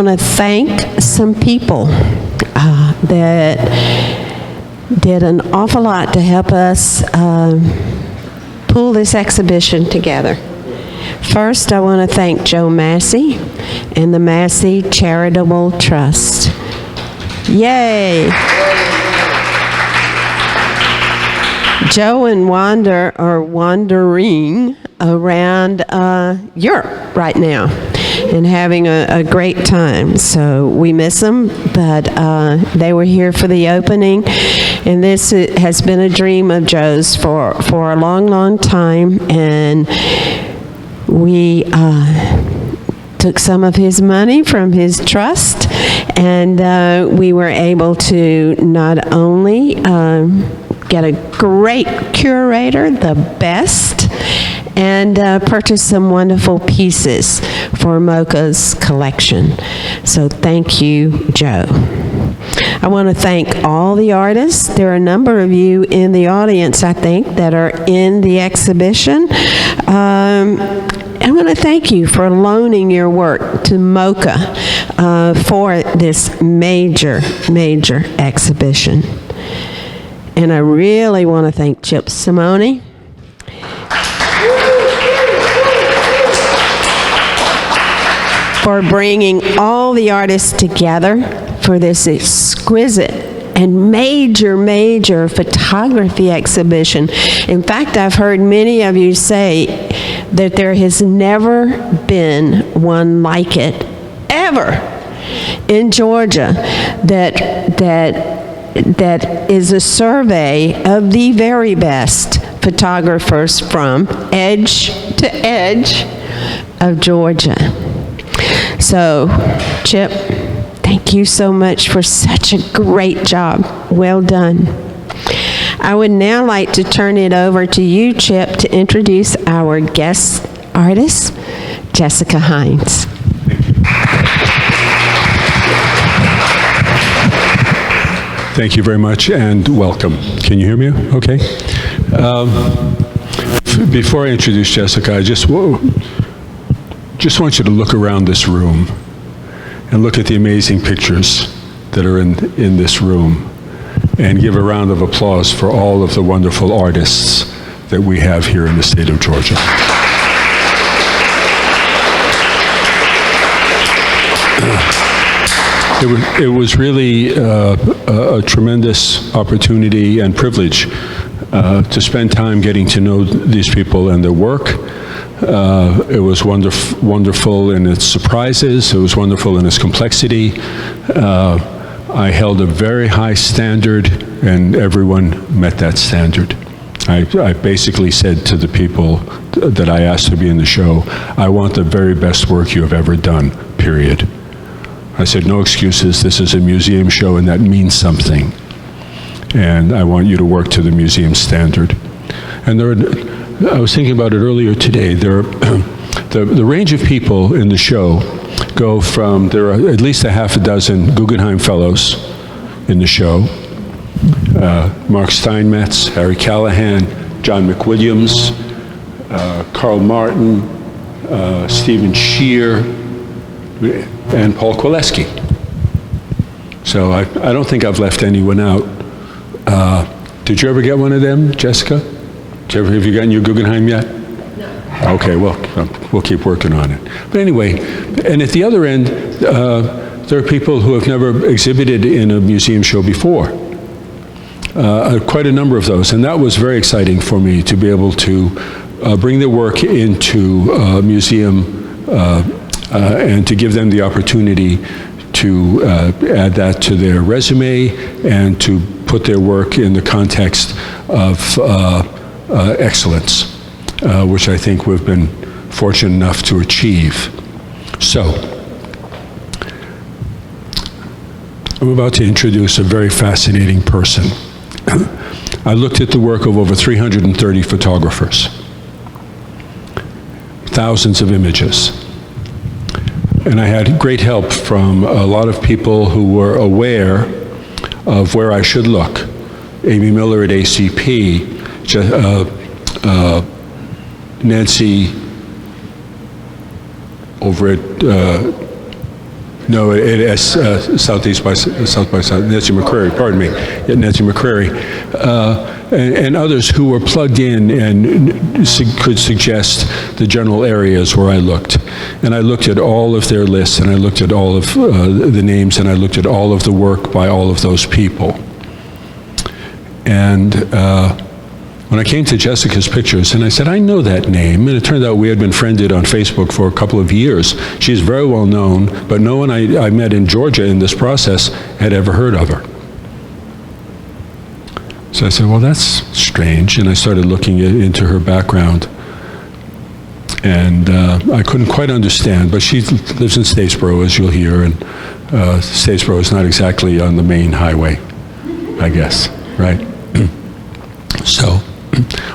want to thank some people that did an awful lot to help us pull this exhibition together. First, I want to thank Joe Massey and the Massey Charitable Trust. Yay! Joe and Wanda are wandering around Europe right now and having a great time. So we miss them, but they were here for the opening. And this has been a dream of Joe's for a long, long time. And we took some of his money from his trust, and we were able to not only get a great curator, the best, and purchase some wonderful pieces for MOCA's collection. So thank you, Joe. I want to thank all the artists. There are a number of you in the audience, I think, that are in the exhibition. I want to thank you for loaning your work to MOCA for this major, major exhibition. And I really want to thank Chip Simone for bringing all the artists together for this exquisite and major, major photography exhibition. In fact, I've heard many of you say that there has never been one like it, ever, in Georgia, that is a survey of the very best photographers from edge to edge of Georgia. So, Chip, thank you so much for such a great job. Well done. I would now like to turn it over to you, Chip, to introduce our guest artist, Jessica Hines. Thank you very much, and welcome. Can you hear me okay? Before I introduce Jessica, I just want you to look around this room and look at the amazing pictures that are in this room, and give a round of applause for all of the wonderful artists that we have here in the state of Georgia. It was really a tremendous opportunity and privilege to spend time getting to know these people and their work. It was wonderful in its surprises. It was wonderful in its complexity. I held a very high standard, and everyone met that standard. I basically said to the people that I asked to be in the show, I want the very best work you have ever done, period. I said, no excuses, this is a museum show and that means something. And I want you to work to the museum standard. And I was thinking about it earlier today, the range of people in the show go from, there are at least a half a dozen Guggenheim Fellows in the show. Mark Steinmetz, Harry Callahan, John McWilliams, Carl Martin, Stephen Shear, and Paul Kowaleski. So I don't think I've left anyone out. Did you ever get one of them, Jessica? Have you gotten your Guggenheim yet? No. Okay, well, we'll keep working on it. But anyway, and at the other end, there are people who have never exhibited in a museum show before. Quite a number of those, and that was very exciting for me to be able to bring their work into a museum and to give them the opportunity to add that to their resume and to put their work in the context of excellence, which I think we've been fortunate enough to achieve. So, I'm about to introduce a very fascinating person. I looked at the work of over 330 photographers, thousands of images. And I had great help from a lot of people who were aware of where I should look. Amy Miller at ACP, Nancy over at No, South by South, Nancy McCrary, pardon me, yeah, Nancy McCrary, and others who were plugged in and could suggest the general areas where I looked. And I looked at all of their lists, and I looked at all of the names, and I looked at all of the work by all of those people. And when I came to Jessica's pictures, and I said, I know that name, and it turned out we had been friended on Facebook for a couple of years. She's very well known, but no one I met in Georgia in this process had ever heard of her. So I said, well, that's strange, and I started looking into her background. And I couldn't quite understand, but she lives in Statesboro, as you'll hear, and Statesboro is not exactly on the main highway, I guess, right? So,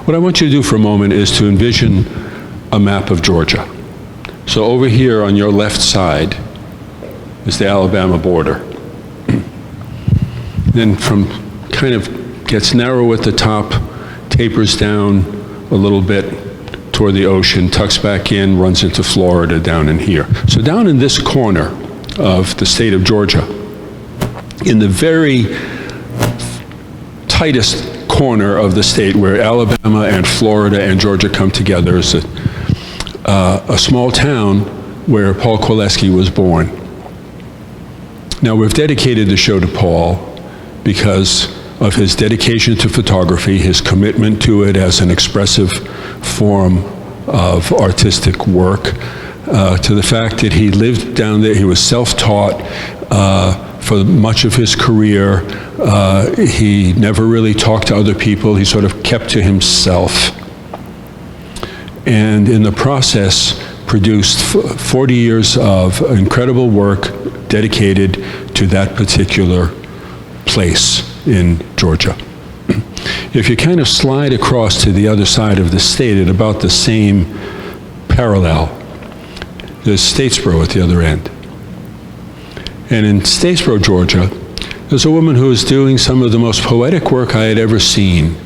what I want you to do for a moment is to envision a map of Georgia. So over here on your left side is the Alabama border. Then from kind of gets narrow at the top, tapers down a little bit toward the ocean, tucks back in, runs into Florida down in here. So down in this corner of the state of Georgia, in the very tightest corner of the state where Alabama and Florida and Georgia come together is a small town where Paul Kowaleski was born. Now, we've dedicated the show to Paul because of his dedication to photography, his commitment to it as an expressive form of artistic work, to the fact that he lived down there, he was self-taught for much of his career. He never really talked to other people. He sort of kept to himself. And in the process, produced 40 years of incredible work dedicated to that particular place in Georgia. If you kind of slide across to the other side of the state at about the same parallel, there's Statesboro at the other end. And in Statesboro, Georgia, there's a woman who was doing some of the most poetic work I had ever seen.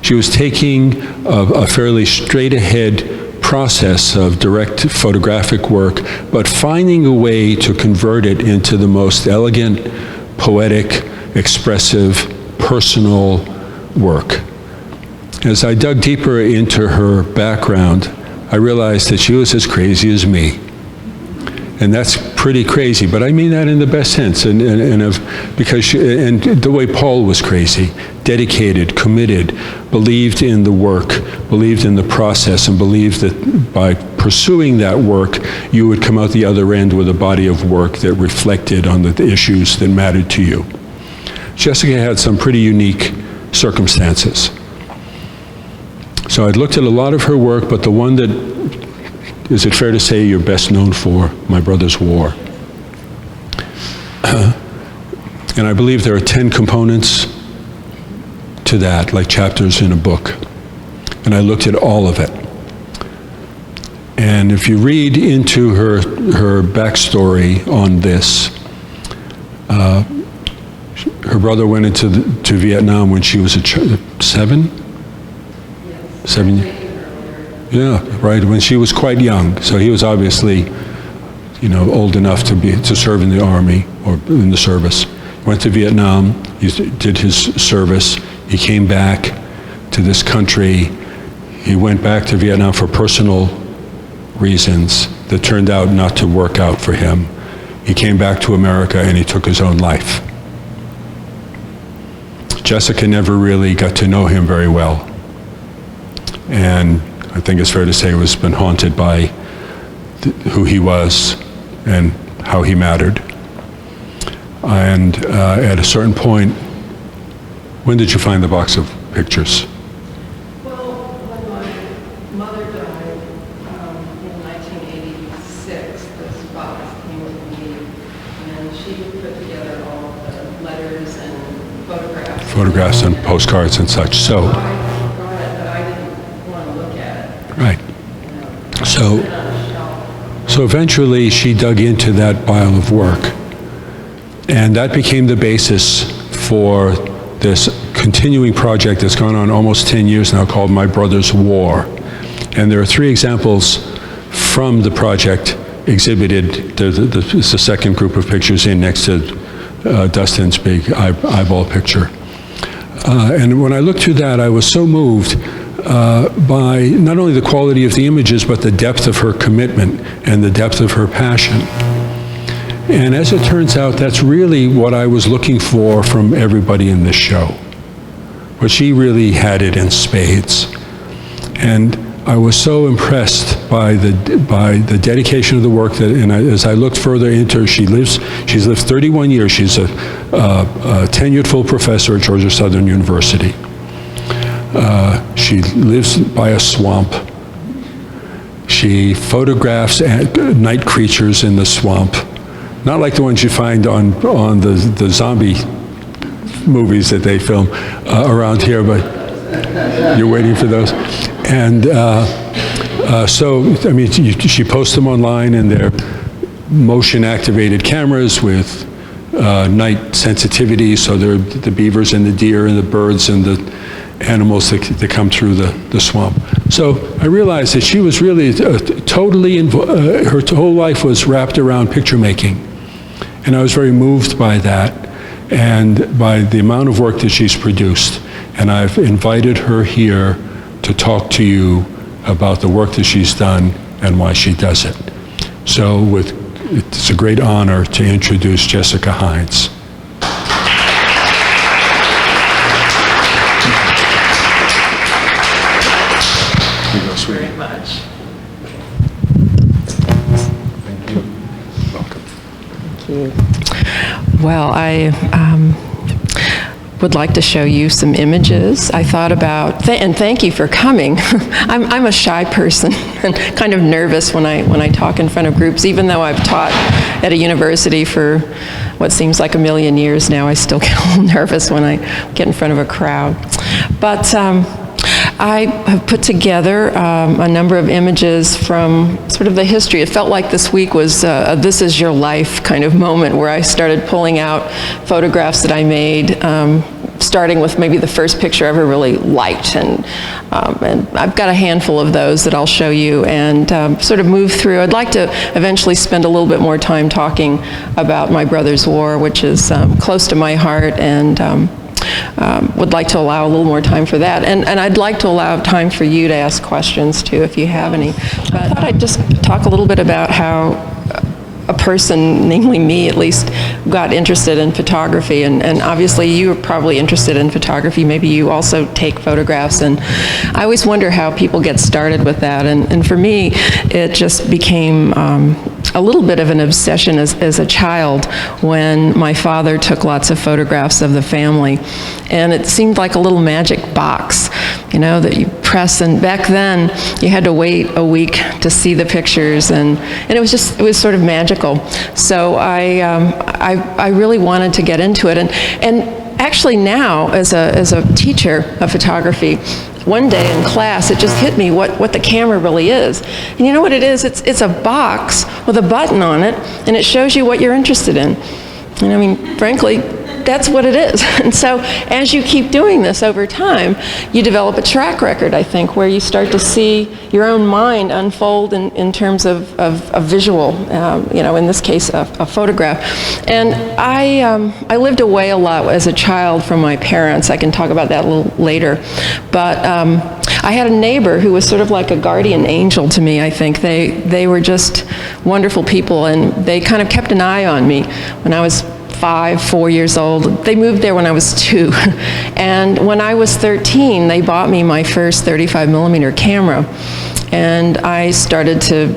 She was taking a fairly straight-ahead process of direct photographic work, but finding a way to convert it into the most elegant, poetic, expressive, personal work. As I dug deeper into her background, I realized that she was as crazy as me. And that's pretty crazy, but I mean that in the best sense, and the way Paul was crazy, dedicated, committed, believed in the work, believed in the process, and believed that by pursuing that work, you would come out the other end with a body of work that reflected on the issues that mattered to you. Jessica had some pretty unique circumstances. So I'd looked at a lot of her work, but the one that, is it fair to say, you're best known for, My Brother's War. And I believe there are 10 components to that, like chapters in a book. And I looked at all of it. And if you read into her backstory on this, her brother went into to Vietnam when she was seven? Yes. 7 years? Yeah, right, when she was quite young. So he was obviously, old enough to serve in the army or in the service. Went to Vietnam, he did his service, he came back to this country. He went back to Vietnam for personal reasons that turned out not to work out for him. He came back to America and he took his own life. Jessica never really got to know him very well. And I think it's fair to say was been haunted by who he was and how he mattered. And at a certain point, when did you find the box of pictures? Well, when my mother died in 1986, this box came with me, and she put together all the letters and photographs. Photographs and postcards and such. So. I got it, but I didn't want to look at it. Right. So eventually she dug into that pile of work, and that became the basis for this continuing project that's gone on almost 10 years now called My Brother's War. And there are 3 examples from the project exhibited. It's the second group of pictures in next to Dustin's big eyeball picture. And when I looked through that, I was so moved by not only the quality of the images, but the depth of her commitment and the depth of her passion. And as it turns out, that's really what I was looking for from everybody in this show. But she really had it in spades. And I was so impressed by the dedication of the work that, and as I looked further into her, she's lived 31 years. She's a tenured full professor at Georgia Southern University. She lives by a swamp. She photographs night creatures in the swamp. Not like the ones you find on the zombie movies that they film around here, but you're waiting for those. And so, I mean, she posts them online, and they're motion-activated cameras with night sensitivity, so they're the beavers and the deer and the birds and the animals that come through the swamp. So I realized that she was really totally, her whole life was wrapped around picture making. And I was very moved by that and by the amount of work that she's produced. And I've invited her here to talk to you about the work that she's done and why she does it. So it's a great honor to introduce Jessica Hines. Here you go, sweetie. Very much. Thank you. Welcome. Well, I would like to show you some images. I thought about, and thank you for coming. I'm a shy person and kind of nervous when I talk in front of groups. Even though I've taught at a university for what seems like a million years now, I still get a little nervous when I get in front of a crowd. But I have put together a number of images from sort of the history. It felt like this week was a this is your life kind of moment where I started pulling out photographs that I made, starting with maybe the first picture I ever really liked. And I've got a handful of those that I'll show you and sort of move through. I'd like to eventually spend a little bit more time talking about my brother's war, which is close to my heart, and would like to allow a little more time for that. And I'd like to allow time for you to ask questions too, if you have any. But I thought I'd just talk a little bit about how a person, namely me at least, got interested in photography. And obviously you are probably interested in photography. Maybe you also take photographs. And I always wonder how people get started with that. And for me, it just became a little bit of an obsession as a child when my father took lots of photographs of the family. And it seemed like a little magic box, you know, that you press. And back then, you had to wait a week to see the pictures. And it was sort of magical. So I really wanted to get into it. And actually now, as a teacher of photography, one day in class, it just hit me what the camera really is. And you know what it is? It's a box with a button on it, and it shows you what you're interested in. And I mean, frankly, that's what it is. And so as you keep doing this over time, you develop a track record, I think, where you start to see your own mind unfold in terms of a visual, you know, in this case, a photograph. And I lived away a lot as a child from my parents. I can talk about that a little later. But I had a neighbor who was sort of like a guardian angel to me, I think. They were just wonderful people, and they kind of kept an eye on me when I was 4 years old. They moved there when I was 2. And when I was 13, they bought me my first 35mm camera. And I started to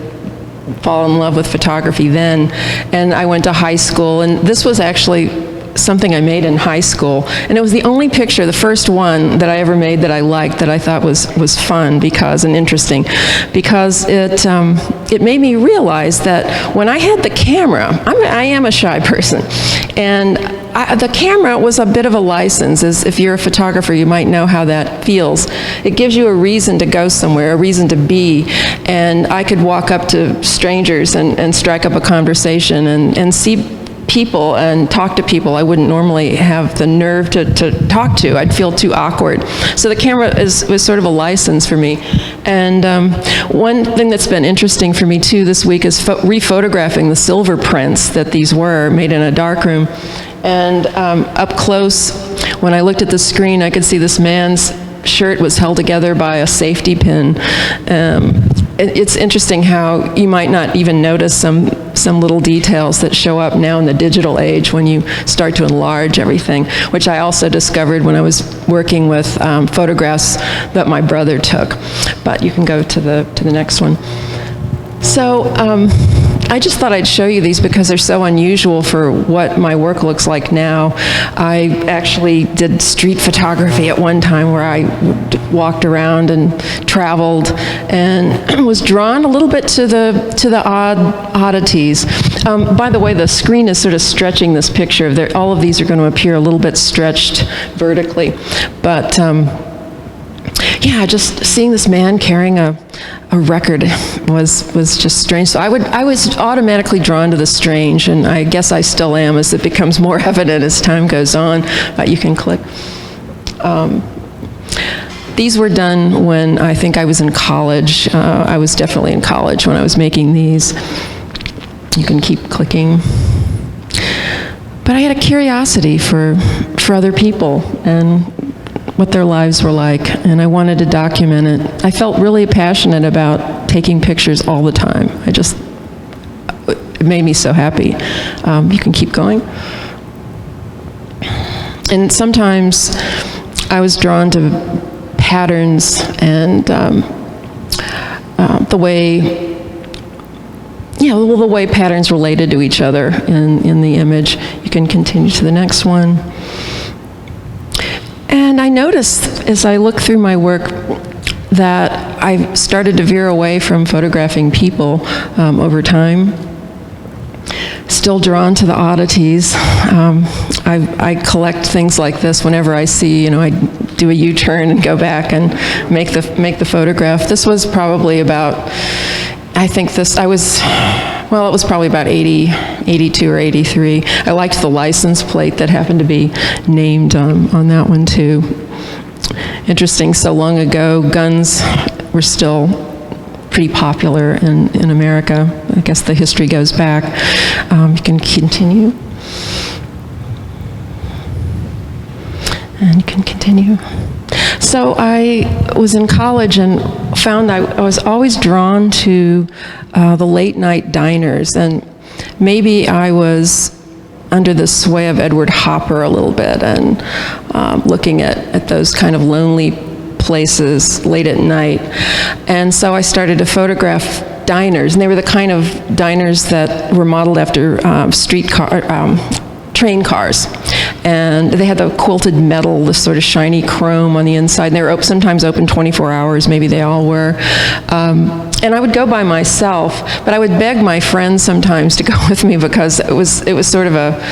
fall in love with photography then. And I went to high school, and this was actually something I made in high school. And it was the only picture, the first one that I ever made that I liked, that I thought was fun and interesting, because it made me realize that when I had the camera, I am a shy person, and the camera was a bit of a license. As if you're a photographer, you might know how that feels. It gives you a reason to go somewhere, a reason to be, and I could walk up to strangers and strike up a conversation and see people and talk to people I wouldn't normally have the nerve to talk to. I'd feel too awkward. So the camera was sort of a license for me. And one thing that's been interesting for me too this week is re-photographing the silver prints that these were, made in a darkroom. And up close, when I looked at the screen, I could see this man's shirt was held together by a safety pin. It's interesting how you might not even notice some little details that show up now in the digital age when you start to enlarge everything, which I also discovered when I was working with photographs that my brother took. But you can go to the next one. So I just thought I'd show you these because they're so unusual for what my work looks like now. I actually did street photography at one time where I walked around and traveled and was drawn a little bit to the oddities. By the way, the screen is sort of stretching this picture. All of these are going to appear a little bit stretched vertically. But yeah, just seeing this man carrying a record was just strange. So I was automatically drawn to the strange, and I guess I still am as it becomes more evident as time goes on. But you can click. These were done when I think I was in college. I was definitely in college when I was making these. You can keep clicking. But I had a curiosity for other people and what their lives were like, and I wanted to document it. I felt really passionate about taking pictures all the time. It made me so happy. You can keep going. And sometimes I was drawn to patterns and the way patterns related to each other in the image. You can continue to the next one. And I noticed as I look through my work that I started to veer away from photographing people over time. Still drawn to the oddities. I collect things like this whenever I see, I do a U-turn and go back and make the photograph. This was probably about, it was probably about 82 or 83. I liked the license plate that happened to be named on that one too. Interesting, so long ago, guns were still pretty popular in America. I guess the history goes back. You can continue. And you can continue. So I was in college and found I was always drawn to the late night diners, and maybe I was under the sway of Edward Hopper a little bit and looking at those kind of lonely places late at night. And so I started to photograph diners, and they were the kind of diners that were modeled after train cars. And they had the quilted metal, this sort of shiny chrome on the inside. And they were sometimes open 24 hours, maybe they all were. And I would go by myself, but I would beg my friends sometimes to go with me because it was sort of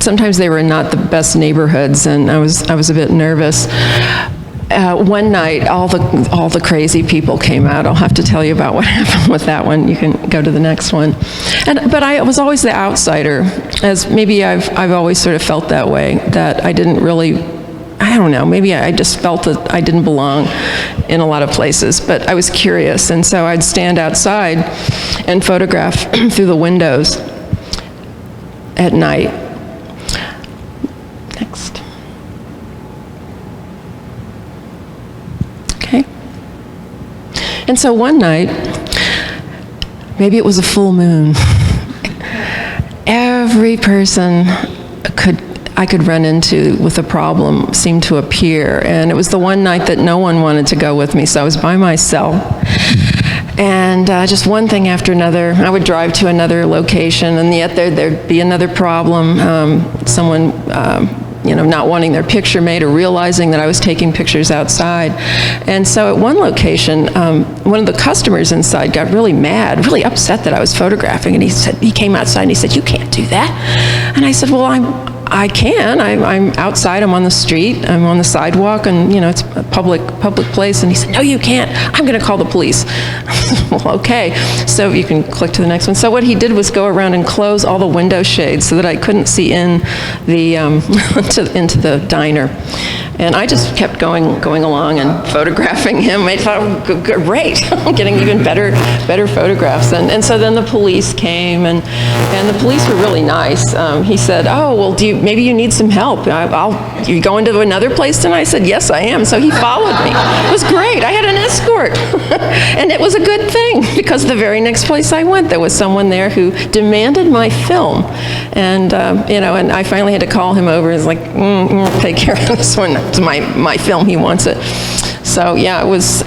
sometimes they were not the best neighborhoods, and I was a bit nervous. One night, all the crazy people came out. I'll have to tell you about what happened with that one. You can go to the next one. But I was always the outsider, as maybe I've always sort of felt that way, that I didn't really, I don't know, maybe I just felt that I didn't belong in a lot of places, but I was curious, and so I'd stand outside and photograph through the windows at night. Next. Okay. And so one night, maybe it was a full moon, every person I could run into with a problem seemed to appear, and it was the one night that no one wanted to go with me, so I was by myself. And just one thing after another, I would drive to another location, and yet there'd be another problem. Someone, not wanting their picture made or realizing that I was taking pictures outside. And so at one location, one of the customers inside got really mad, really upset that I was photographing, and he came outside and he said, "You can't do that." And I said, "Well, I can. I'm outside. I'm on the street. I'm on the sidewalk, and it's a public place. And he said, "No, you can't. I'm going to call the police." Well, okay. So you can click to the next one. So what he did was go around and close all the window shades so that I couldn't see in the into the diner. And I just kept going along and photographing him. I thought, oh, great, I'm getting even better photographs. And so then the police came, and the police were really nice. He said, "Oh, well, maybe you need some help? You going to another place tonight?" I said, "Yes, I am." So he followed me. It was great. I had an escort, and it was a good thing because the very next place I went, there was someone there who demanded my film, and and I finally had to call him over. He's like, "Take care of this one. It's my film. He wants it." So yeah, it was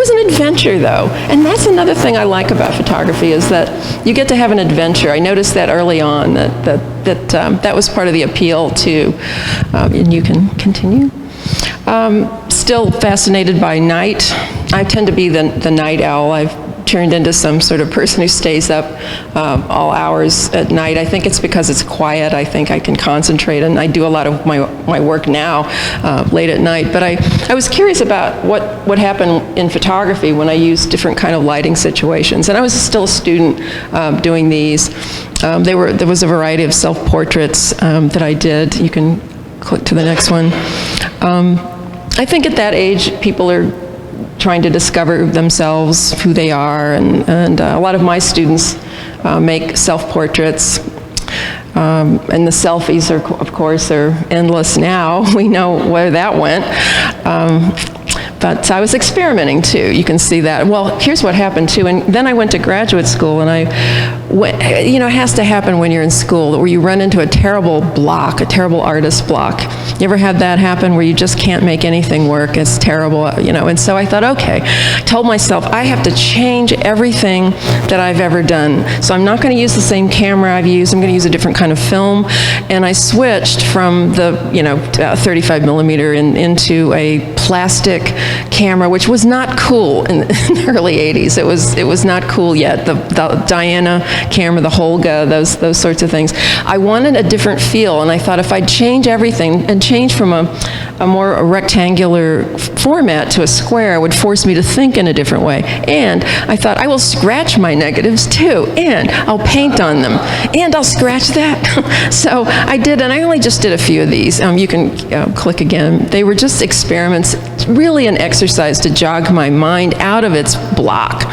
an adventure, though, and that's another thing I like about photography is that you get to have an adventure. I noticed that early on that was part of the appeal too. And you can continue. Still fascinated by night. I tend to be the night owl. I've turned into some sort of person who stays up all hours at night. I think it's because it's quiet. I think I can concentrate, and I do a lot of my work now late at night. But I was curious about what happened in photography when I used different kind of lighting situations. And I was still a student doing these. There was a variety of self-portraits that I did. You can click to the next one. I think at that age, people are trying to discover themselves, who they are, and a lot of my students make self-portraits. And the selfies, of course, are endless now. We know where that went. But I was experimenting too. You can see that. Well, here's what happened too. And then I went to graduate school, and it has to happen when you're in school, where you run into a terrible block, a terrible artist block. You ever had that happen where you just can't make anything work? It's terrible, And so I thought, okay, I told myself I have to change everything that I've ever done. So I'm not going to use the same camera I've used. I'm going to use a different kind of film. And I switched from the 35 millimeter into a plastic camera, which was not cool in the early 80s. It was not cool yet. The Diana camera, the Holga, those sorts of things. I wanted a different feel, and I thought if I'd change everything and change from a more rectangular format to a square, it would force me to think in a different way. And I thought I will scratch my negatives too, and I'll paint on them, and I'll scratch that. So I did, and I only just did a few of these. You can click again. They were just experiments, really an exercise to jog my mind out of its block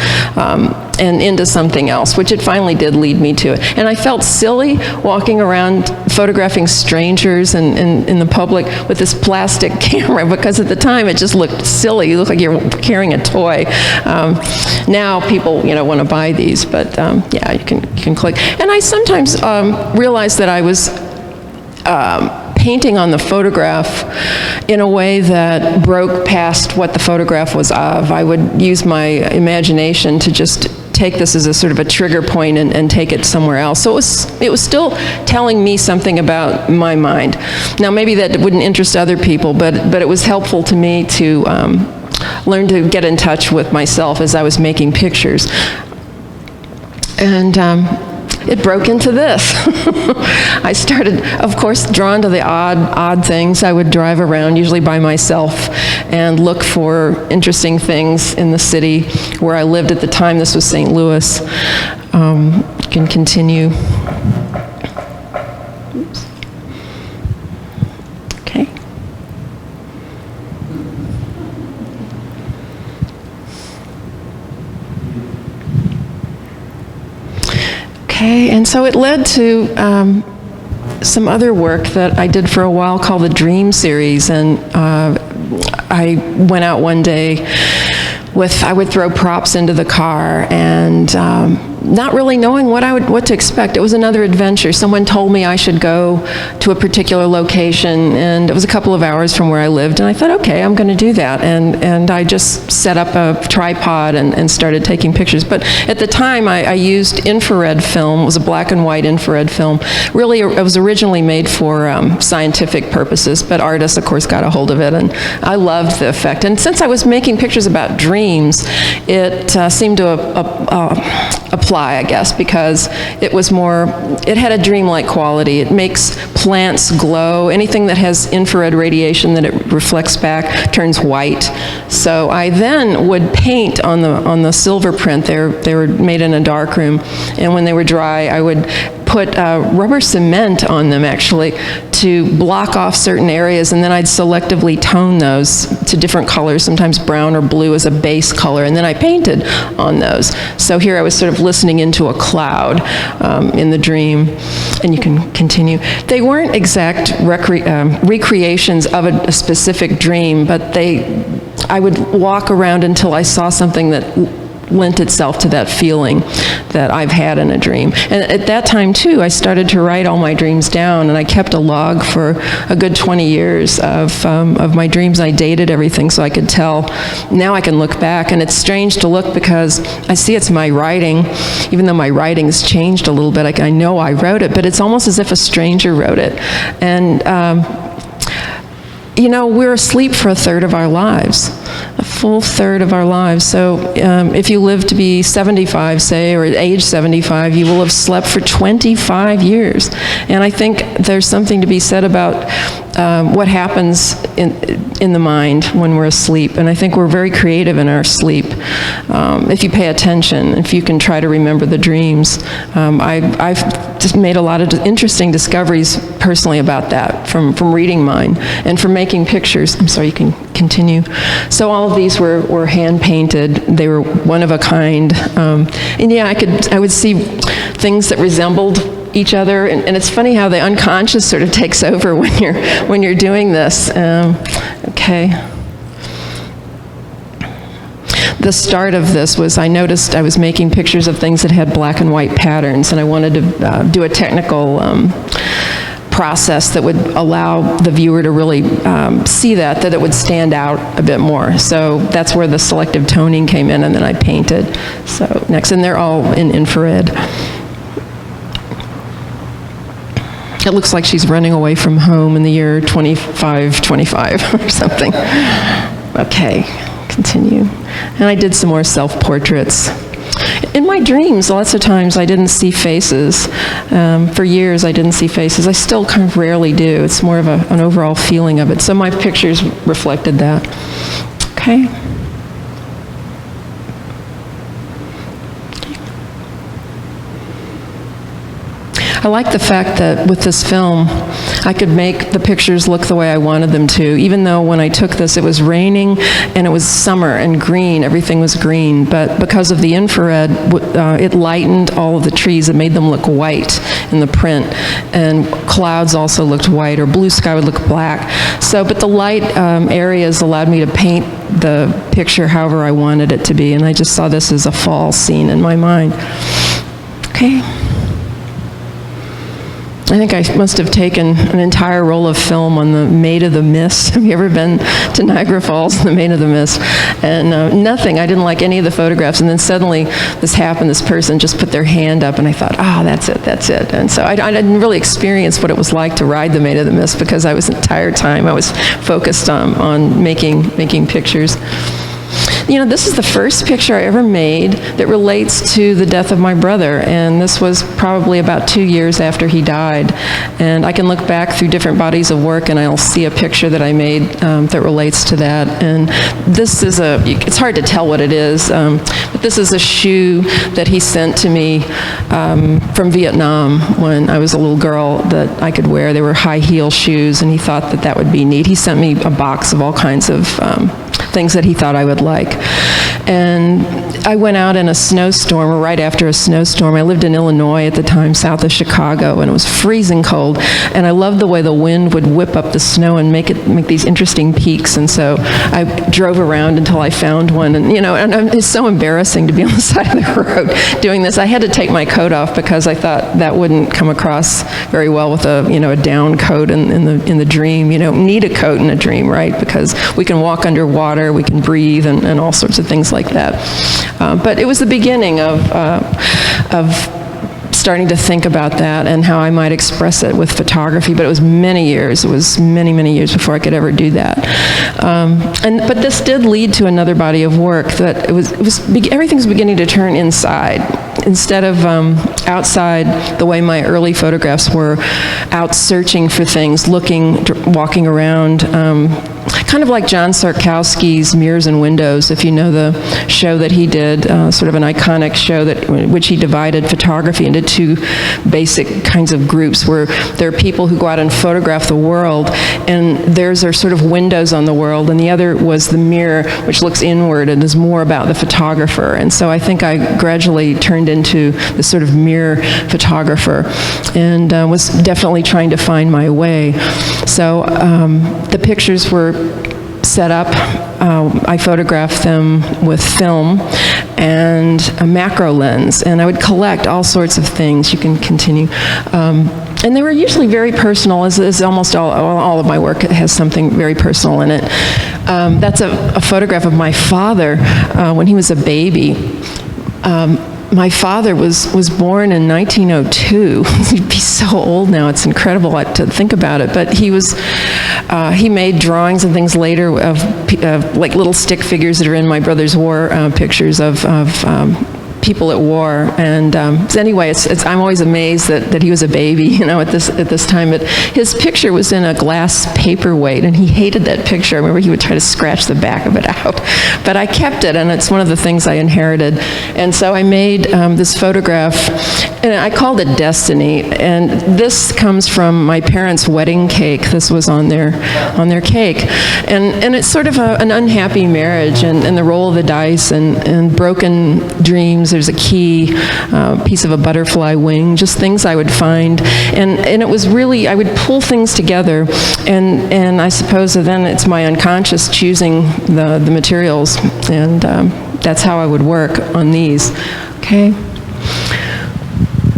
and into something else, which it finally did lead me to. And I felt silly walking around photographing strangers and in the public with this plastic camera, because at the time it just looked silly. You look like you're carrying a toy. Now people want to buy these, but yeah, you can click. And I sometimes realized that I was painting on the photograph in a way that broke past what the photograph was of. I would use my imagination to just take this as a sort of a trigger point and take it somewhere else. So it was still telling me something about my mind. Now maybe that wouldn't interest other people, but it was helpful to me to learn to get in touch with myself as I was making pictures. And it broke into this. I started, of course, drawn to the odd things. I would drive around, usually by myself, and look for interesting things in the city where I lived at the time. This was St. Louis. You can continue. Oops. Okay. Okay, and so it led to some other work that I did for a while called the Dream Series, and I went out one day I would throw props into the car, and not really knowing what to expect. It was another adventure. Someone told me I should go to a particular location, and it was a couple of hours from where I lived, and I thought, okay, I'm going to do that. And I just set up a tripod and started taking pictures. But at the time, I used infrared film. It was a black and white infrared film. Really, it was originally made for scientific purposes, but artists, of course, got a hold of it, and I loved the effect. And since I was making pictures about dreams, it seemed to apply fly, I guess, because it had a dreamlike quality. It makes plants glow. Anything that has infrared radiation that it reflects back turns white. So I then would paint on the silver print. They were made in a darkroom, and when they were dry, I would put rubber cement on them, actually, to block off certain areas, and then I'd selectively tone those to different colors, sometimes brown or blue as a base color, and then I painted on those. So here I was sort of listening into a cloud in the dream, and you can continue. They weren't exact recreations of a specific dream, but I would walk around until I saw something that lent itself to that feeling that I've had in a dream. And at that time, too, I started to write all my dreams down, and I kept a log for a good 20 years of my dreams. I dated everything so I could tell. Now I can look back, and it's strange to look because I see it's my writing, even though my writing's changed a little bit. I know I wrote it, but it's almost as if a stranger wrote it. And you know, we're asleep for a third of our lives, a full third of our lives. So if you live to be 75, say, or age 75, you will have slept for 25 years. And I think there's something to be said about what happens in the mind when we're asleep. And I think we're very creative in our sleep. If you pay attention, if you can try to remember the dreams. I've just made a lot of interesting discoveries personally about that from reading mine and from making pictures. I'm sorry, you can continue. So all of these were hand painted. They were one of a kind. And yeah, I would see things that resembled each other, and it's funny how the unconscious sort of takes over when you're doing this. Okay. The start of this was I noticed I was making pictures of things that had black and white patterns, and I wanted to do a technical process that would allow the viewer to really see that it would stand out a bit more. So that's where the selective toning came in, and then I painted. So next, and they're all in infrared. It looks like she's running away from home in the year 2525 or something. Okay, continue. And I did some more self-portraits. In my dreams, lots of times I didn't see faces. For years I didn't see faces. I still kind of rarely do. It's more of an overall feeling of it. So my pictures reflected that. Okay. I like the fact that with this film, I could make the pictures look the way I wanted them to, even though when I took this, it was raining and it was summer and green, everything was green, but because of the infrared, it lightened all of the trees. It made them look white in the print, and clouds also looked white, or blue sky would look black. So, but the light areas allowed me to paint the picture however I wanted it to be, and I just saw this as a fall scene in my mind. Okay. I think I must have taken an entire roll of film on the Maid of the Mist. Have you ever been to Niagara Falls, the Maid of the Mist? And nothing, I didn't like any of the photographs. And then suddenly this happened, this person just put their hand up, and I thought, oh, that's it, that's it. And so I didn't really experience what it was like to ride the Maid of the Mist, because I was the entire time I was focused on making pictures. You know, this is the first picture I ever made that relates to the death of my brother, and this was probably about 2 years after he died. And I can look back through different bodies of work and I'll see a picture that I made that relates to that. And this is it's hard to tell what it is, but this is a shoe that he sent to me from Vietnam when I was a little girl that I could wear. They were high heel shoes, and he thought that would be neat. He sent me a box of all kinds of things that he thought I would like. And I went out in a snowstorm, or right after a snowstorm. I lived in Illinois at the time, south of Chicago, and it was freezing cold. And I loved the way the wind would whip up the snow and make these interesting peaks. And so I drove around until I found one. And it's so embarrassing to be on the side of the road doing this. I had to take my coat off because I thought that wouldn't come across very well with a down coat in the dream. You don't need a coat in a dream, right? Because we can walk underwater, we can breathe, and all sorts of things like that. But it was the beginning of starting to think about that and how I might express it with photography, but it was many years. It was many, many years before I could ever do that. But this did lead to another body of work that everything was beginning to turn inside. Instead of outside, the way my early photographs were, out searching for things, looking, walking around, kind of like John Sarkowski's Mirrors and Windows, if you know the show that he did, sort of an iconic show which he divided photography into two basic kinds of groups, where there are people who go out and photograph the world, and theirs are sort of windows on the world, and the other was the mirror, which looks inward and is more about the photographer. And so I think I gradually turned into this sort of mirror photographer, and was definitely trying to find my way. So the pictures were set up. I photographed them with film and a macro lens, and I would collect all sorts of things. You can continue. And they were usually very personal, as almost all of my work has something very personal in it. That's a photograph of my father when he was a baby. My father was born in 1902. He'd be so old now, it's incredible to think about it. But he made drawings and things later of like little stick figures that are in my brother's war pictures of people at war. And so anyway, I'm always amazed that he was a baby, at this time. But his picture was in a glass paperweight, and he hated that picture. I remember he would try to scratch the back of it out. But I kept it, and it's one of the things I inherited. And so I made this photograph, and I called it Destiny. And this comes from my parents' wedding cake. This was on their cake. And it's sort of an unhappy marriage, and the roll of the dice, and broken dreams. There's a key, piece of a butterfly wing, just things I would find. And it was really, I would pull things together, and I suppose then it's my unconscious choosing the materials, and that's how I would work on these. Okay.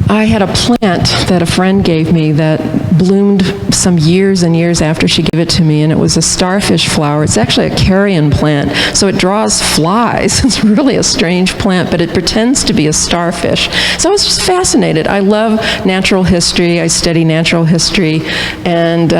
I had a plant that a friend gave me that bloomed some years and years after she gave it to me, and it was a starfish flower. It's actually a carrion plant, so it draws flies. It's really a strange plant, but it pretends to be a starfish. So I was just fascinated. I love natural history. I study natural history, and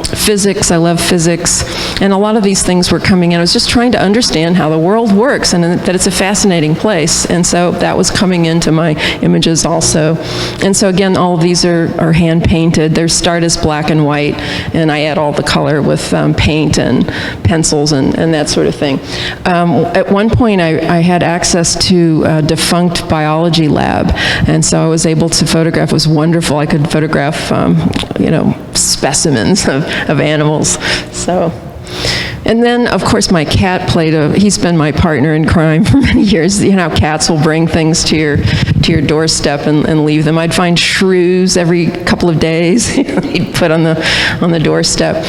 physics. I love physics, and a lot of these things were coming in. I was just trying to understand how the world works, and that it's a fascinating place, and so that was coming into my images also. And so again, all of these are hand painted. They're start as black and white, and I add all the color with paint and pencils and that sort of thing. At one point, I had access to a defunct biology lab, and so I was able to photograph. It was wonderful. I could photograph, specimens of animals. So. And then, of course, my cat he's been my partner in crime for many years. Cats will bring things to your doorstep and leave them. I'd find shrews every couple of days he'd put on the doorstep.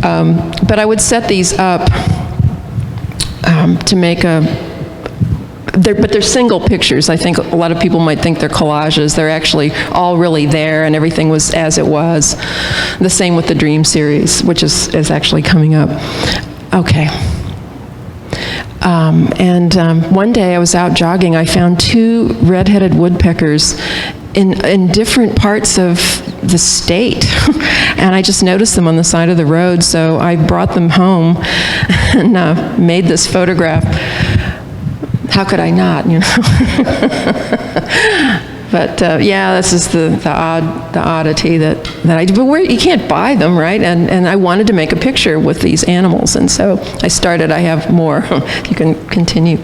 But I would set these up to make but they're single pictures. I think a lot of people might think they're collages. They're actually all really there, and everything was as it was. The same with the Dream series, which is actually coming up. Okay. One day I was out jogging. I found two red-headed woodpeckers in different parts of the state, and I just noticed them on the side of the road, so I brought them home and made this photograph. How could I not, But this is the oddity that I do. But you can't buy them, right? And I wanted to make a picture with these animals, and so I started. I have more. You can continue.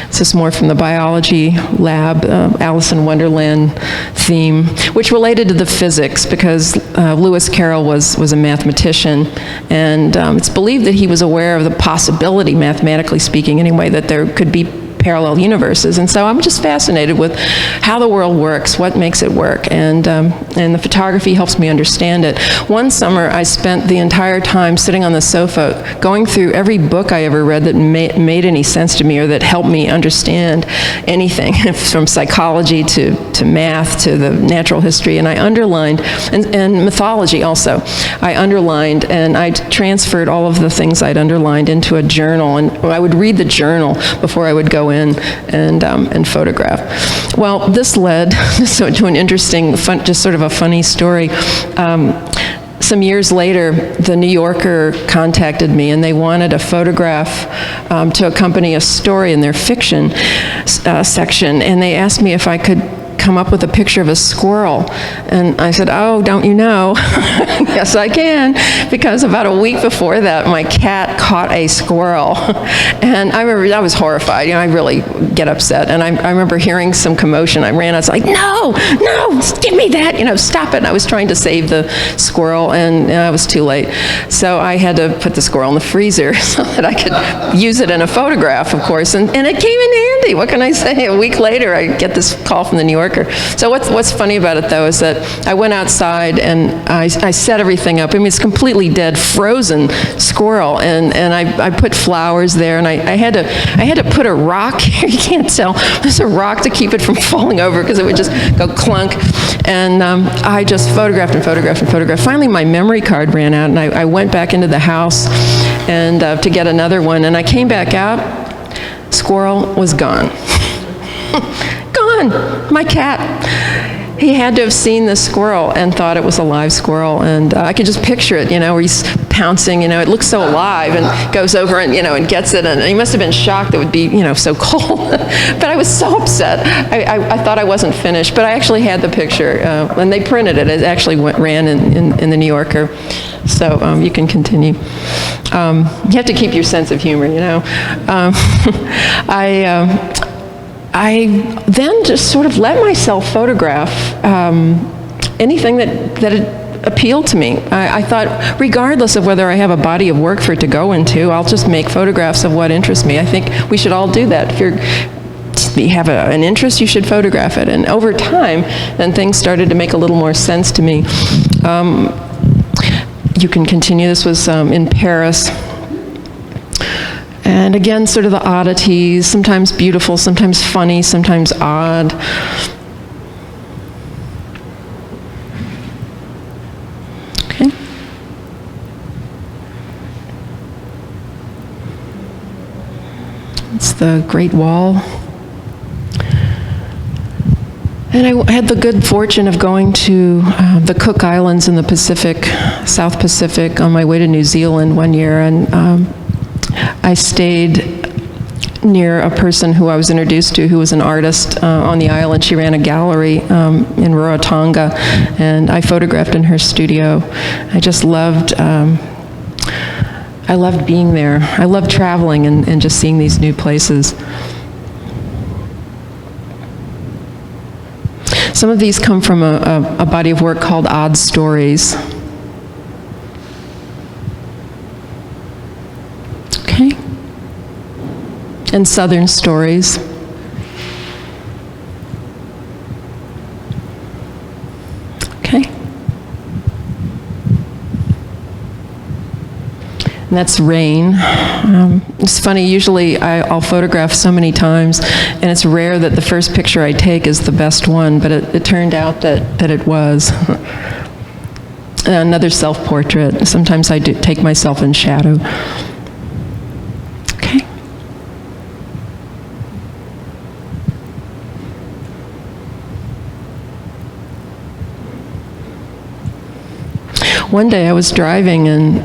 This is more from the biology lab, Alice in Wonderland theme, which related to the physics, because Lewis Carroll was a mathematician, and it's believed that he was aware of the possibility, mathematically speaking anyway, that there could be parallel universes. And so I'm just fascinated with how the world works, what makes it work, and the photography helps me understand it. One summer I spent the entire time sitting on the sofa going through every book I ever read that made any sense to me or that helped me understand anything from psychology to math to the natural history, and I underlined, and mythology also. I underlined and I transferred all of the things I'd underlined into a journal, and I would read the journal before I would go go in and photograph. Well, this led to an interesting, just sort of a funny story. Some years later, the New Yorker contacted me, and they wanted a photograph to accompany a story in their fiction section, and they asked me if I could come up with a picture of a squirrel. And I said, oh, don't you know? Yes, I can, because about a week before that, my cat caught a squirrel. And I remember, I was horrified. I really get upset. And I remember hearing some commotion. I ran out, I was like, no, give me that, stop it. And I was trying to save the squirrel, and it was too late. So I had to put the squirrel in the freezer so that I could use it in a photograph, of course. And it came in handy. What can I say? A week later, I get this call from the New Yorker. So what's funny about it, though, is that I went outside and I set everything up. I mean, it's completely dead, frozen squirrel, and I put flowers there, and I had to put a rock here. You can't tell. There's a rock to keep it from falling over because it would just go clunk. And I just photographed and photographed and photographed. Finally, my memory card ran out, and I went back into the house and to get another one. And I came back out. Squirrel was gone. My cat. He had to have seen the squirrel and thought it was a live squirrel, and I could just picture it, where he's pouncing, it looks so alive, and goes over and, and gets it, and he must have been shocked it would be, so cold. But I was so upset. I thought I wasn't finished, but I actually had the picture, and they printed it. It actually ran in the New Yorker. So you can continue. You have to keep your sense of humor, I then just sort of let myself photograph anything that appealed to me. I thought, regardless of whether I have a body of work for it to go into, I'll just make photographs of what interests me. I think we should all do that. If you have an interest, you should photograph it. And over time, then things started to make a little more sense to me. You can continue. This was in Paris. And again, sort of the oddities, sometimes beautiful, sometimes funny, sometimes odd. Okay. It's the Great Wall. And I had the good fortune of going to the Cook Islands in the Pacific, South Pacific, on my way to New Zealand one year, and I stayed near a person who I was introduced to who was an artist on the island. She ran a gallery in Rarotonga, and I photographed in her studio. I just loved, I loved being there. I loved traveling and just seeing these new places. Some of these come from a body of work called Odd Stories. Okay. And Southern Stories. Okay. And that's Rain. It's funny, usually I'll photograph so many times, and it's rare that the first picture I take is the best one, but it turned out that it was. Another self-portrait. Sometimes I do take myself in shadow. Okay. One day I was driving, and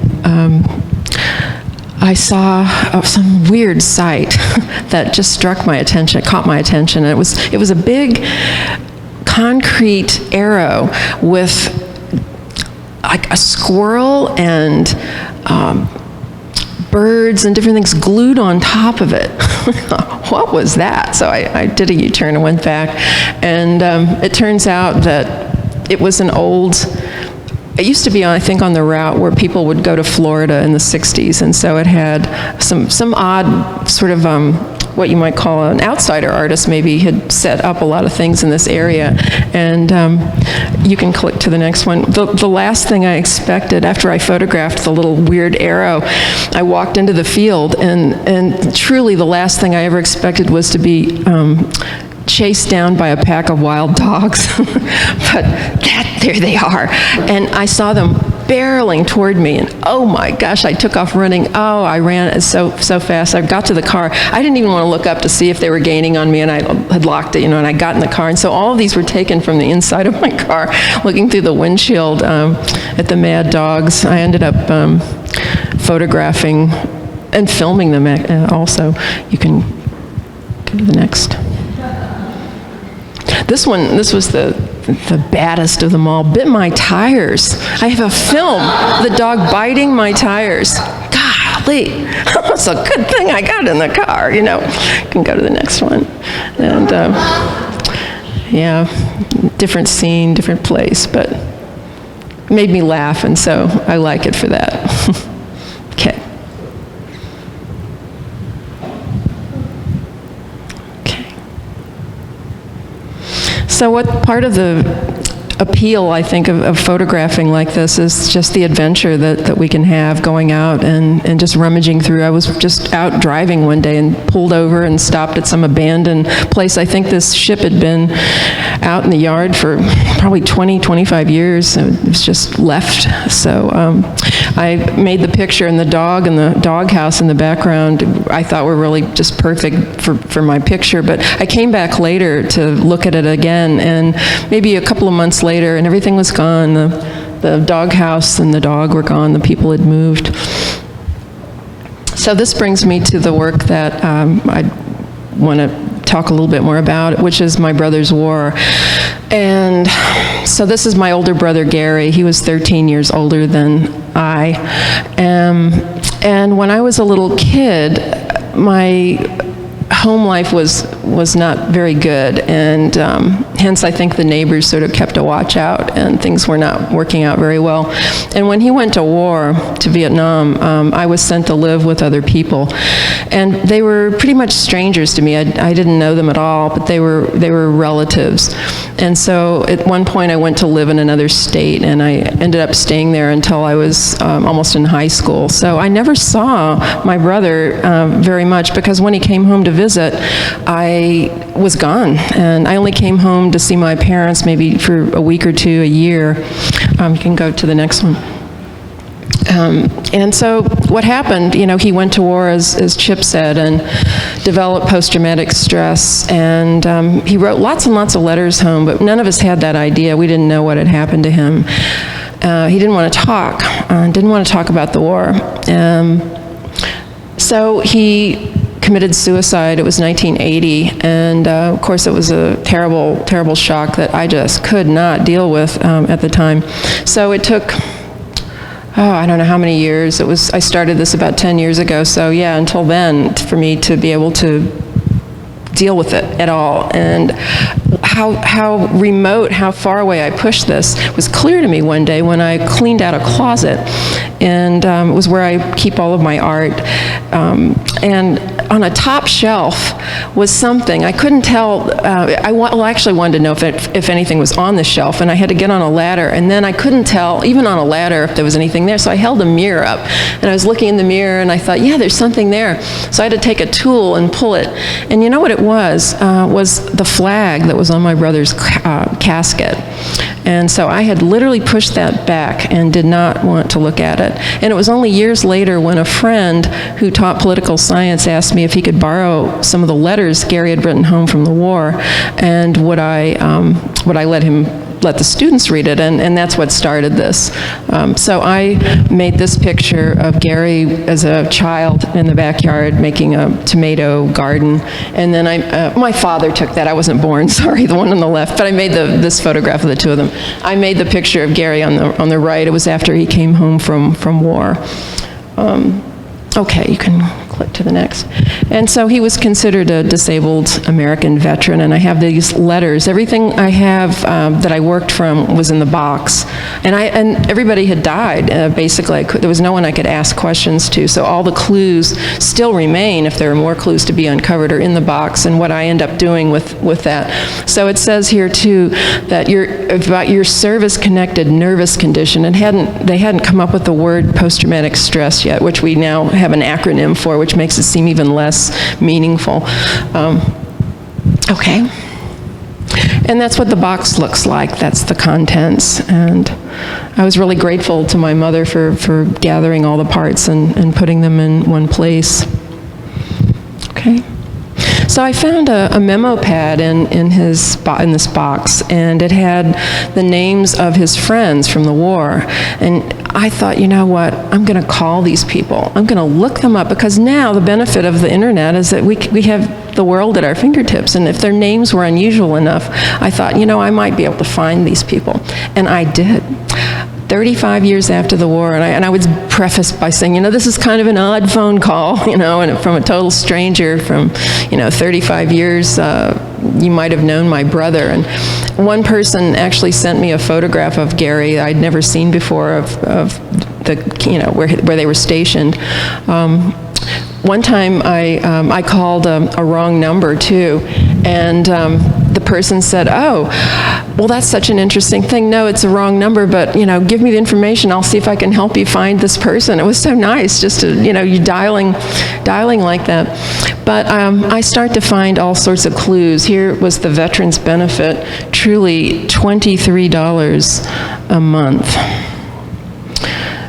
I saw some weird sight that just struck my attention, caught my attention. And it was a big concrete arrow with like a squirrel and birds and different things glued on top of it. What was that? So I did a U-turn and went back, and it turns out that it was an old. It used to be, I think, on the route where people would go to Florida in the 60s, and so it had some odd sort of what you might call an outsider artist maybe had set up a lot of things in this area. And you can click to the next one. The last thing I expected after I photographed the little weird arrow, I walked into the field, and truly the last thing I ever expected was to be chased down by a pack of wild dogs. But there they are. And I saw them barreling toward me, and oh my gosh, I took off running. Oh, I ran so fast. I got to the car. I didn't even want to look up to see if they were gaining on me, and I had locked it, and I got in the car. And so all of these were taken from the inside of my car, looking through the windshield at the mad dogs. I ended up photographing and filming them also. You can go to the next. This was the baddest of them all. Bit my tires. I have a film of the dog biting my tires. Golly, it's a good thing I got in the car, You can go to the next one. And yeah, different scene, different place, but it made me laugh, and so I like it for that. Okay. So what part of the appeal, I think, of photographing like this is just the adventure that we can have going out and just rummaging through. I was just out driving one day and pulled over and stopped at some abandoned place. I think this ship had been out in the yard for probably 20, 25 years. It was just left. So I made the picture, and the dog and the doghouse in the background I thought were really just perfect for my picture. But I came back later to look at it again, and maybe a couple of months later, and everything was gone. The doghouse and the dog were gone. The people had moved. So this brings me to the work that I want to talk a little bit more about, which is my brother's war. And so this is my older brother, Gary. He was 13 years older than I am. And when I was a little kid, my home life was not very good, and hence I think the neighbors sort of kept a watch out, and things were not working out very well. And when he went to war, to Vietnam, I was sent to live with other people, and they were pretty much strangers to me. I didn't know them at all, but they were relatives. And so at one point I went to live in another state, and I ended up staying there until I was almost in high school. So I never saw my brother very much, because when he came home to visit, I was gone, and I only came home to see my parents maybe for a week or two a year. You can go to the next one. And so what happened, he went to war, as Chip said, and developed post-traumatic stress, and he wrote lots and lots of letters home, but none of us had that idea. We didn't know what had happened to him. He didn't want to talk about the war. So he committed suicide. It was 1980, and of course it was a terrible, terrible shock that I just could not deal with at the time. So it took, I don't know how many years. I started this about 10 years ago, so yeah, until then, for me to be able to deal with it at all. And how remote, how far away I pushed this was clear to me one day when I cleaned out a closet, and it was where I keep all of my art. And on a top shelf was something. I couldn't tell. I actually wanted to know if anything was on the shelf, and I had to get on a ladder, and then I couldn't tell, even on a ladder, if there was anything there. So I held a mirror up, and I was looking in the mirror, and I thought, yeah, there's something there. So I had to take a tool and pull it. And you know what it was the flag that was on my brother's casket. And so I had literally pushed that back and did not want to look at it. And it was only years later when a friend who taught political science asked me if he could borrow some of the letters Gary had written home from the war, and would I let the students read it, and that's what started this. So I made this picture of Gary as a child in the backyard making a tomato garden, and then my father took that. I wasn't born, sorry, the one on the left, but I made this photograph of the two of them. I made the picture of Gary on the right. It was after he came home from war. Okay, you can click to the next. And so he was considered a disabled American veteran, and I have these letters. Everything I have that I worked from was in the box. And everybody had died, basically. There was no one I could ask questions to, so all the clues still remain, if there are more clues to be uncovered, are in the box, and what I end up doing with that. So it says here, too, that about your service-connected nervous condition, and they hadn't come up with the word post-traumatic stress yet, which we now have an acronym for, which makes it seem even less meaningful. Okay. And that's what the box looks like. That's the contents. And I was really grateful to my mother for gathering all the parts and putting them in one place. Okay. So I found a memo pad in this box, and it had the names of his friends from the war. And I thought, you know what, I'm going to call these people. I'm going to look them up, because now the benefit of the internet is that we have the world at our fingertips. And if their names were unusual enough, I thought, you know, I might be able to find these people. And I did. 35 years after the war, and I would preface by saying, you know, this is kind of an odd phone call, you know, and from a total stranger from, you know, 35 years, you might have known my brother. And one person actually sent me a photograph of Gary I'd never seen before of the, you know, where they were stationed. One time I called a wrong number too, and the person said, "Oh, well, that's such an interesting thing. No, it's a wrong number, but, you know, give me the information. I'll see if I can help you find this person." It was so nice just to, you know, you dialing like that. But I start to find all sorts of clues. Here was the Veterans Benefit, truly $23 a month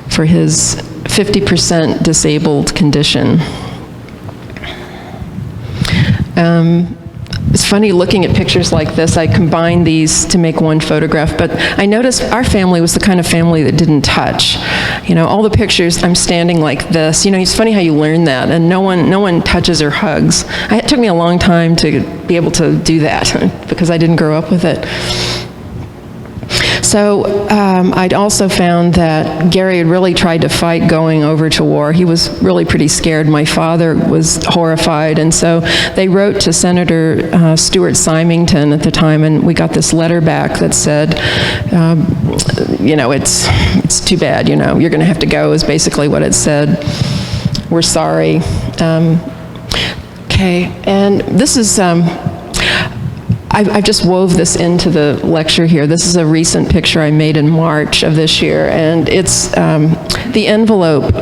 for his 50% disabled condition. It's funny looking at pictures like this. I combined these to make one photograph, but I noticed our family was the kind of family that didn't touch. You know, all the pictures, I'm standing like this. You know, it's funny how you learn that, and no one touches or hugs. It took me a long time to be able to do that because I didn't grow up with it. So I'd also found that Gary had really tried to fight going over to war. He was really pretty scared. My father was horrified, and so they wrote to Senator Stuart Symington at the time, and we got this letter back that said, you know, it's too bad, you know, you're going to have to go, is basically what it said. We're sorry. Okay, and this is... I've just wove this into the lecture here. This is a recent picture I made in March of this year, and it's the envelope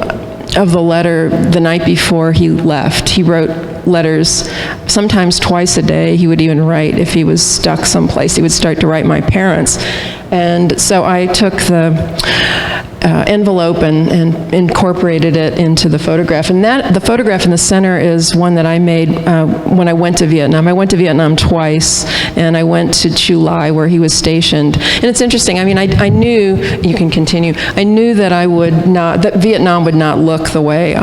of the letter the night before he left. He wrote letters sometimes twice a day. He would even write if he was stuck someplace. He would start to write my parents. And so I took the envelope and incorporated it into the photograph. And the photograph in the center is one that I made when I went to Vietnam. I went to Vietnam twice, and I went to Chu Lai where he was stationed. And it's interesting, I mean, I knew, you can continue, I knew that that Vietnam would not look the way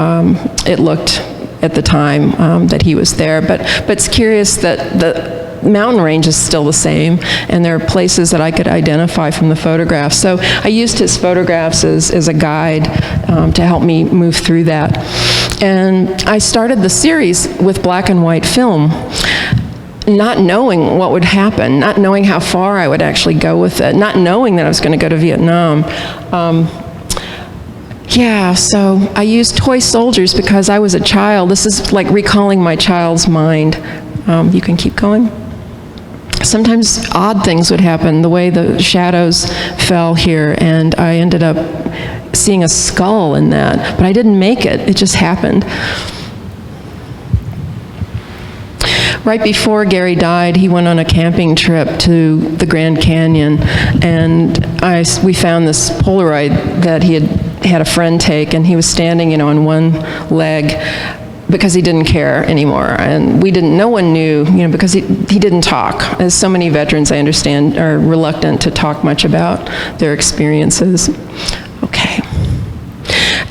it looked at the time that he was there. But it's curious that the mountain range is still the same, and there are places that I could identify from the photographs. So I used his photographs as a guide to help me move through that. And I started the series with black and white film, not knowing what would happen, not knowing how far I would actually go with it, not knowing that I was going to go to Vietnam. Yeah, so I used toy soldiers because I was a child. This is like recalling my child's mind. You can keep going. Sometimes odd things would happen, the way the shadows fell here, and I ended up seeing a skull in that, but I didn't make it, it just happened. Right before Gary died, he went on a camping trip to the Grand Canyon, and we found this Polaroid that he had a friend take, and he was standing, you know, on one leg because he didn't care anymore, and no one knew, you know, because he didn't talk. As so many veterans, I understand, are reluctant to talk much about their experiences. Okay.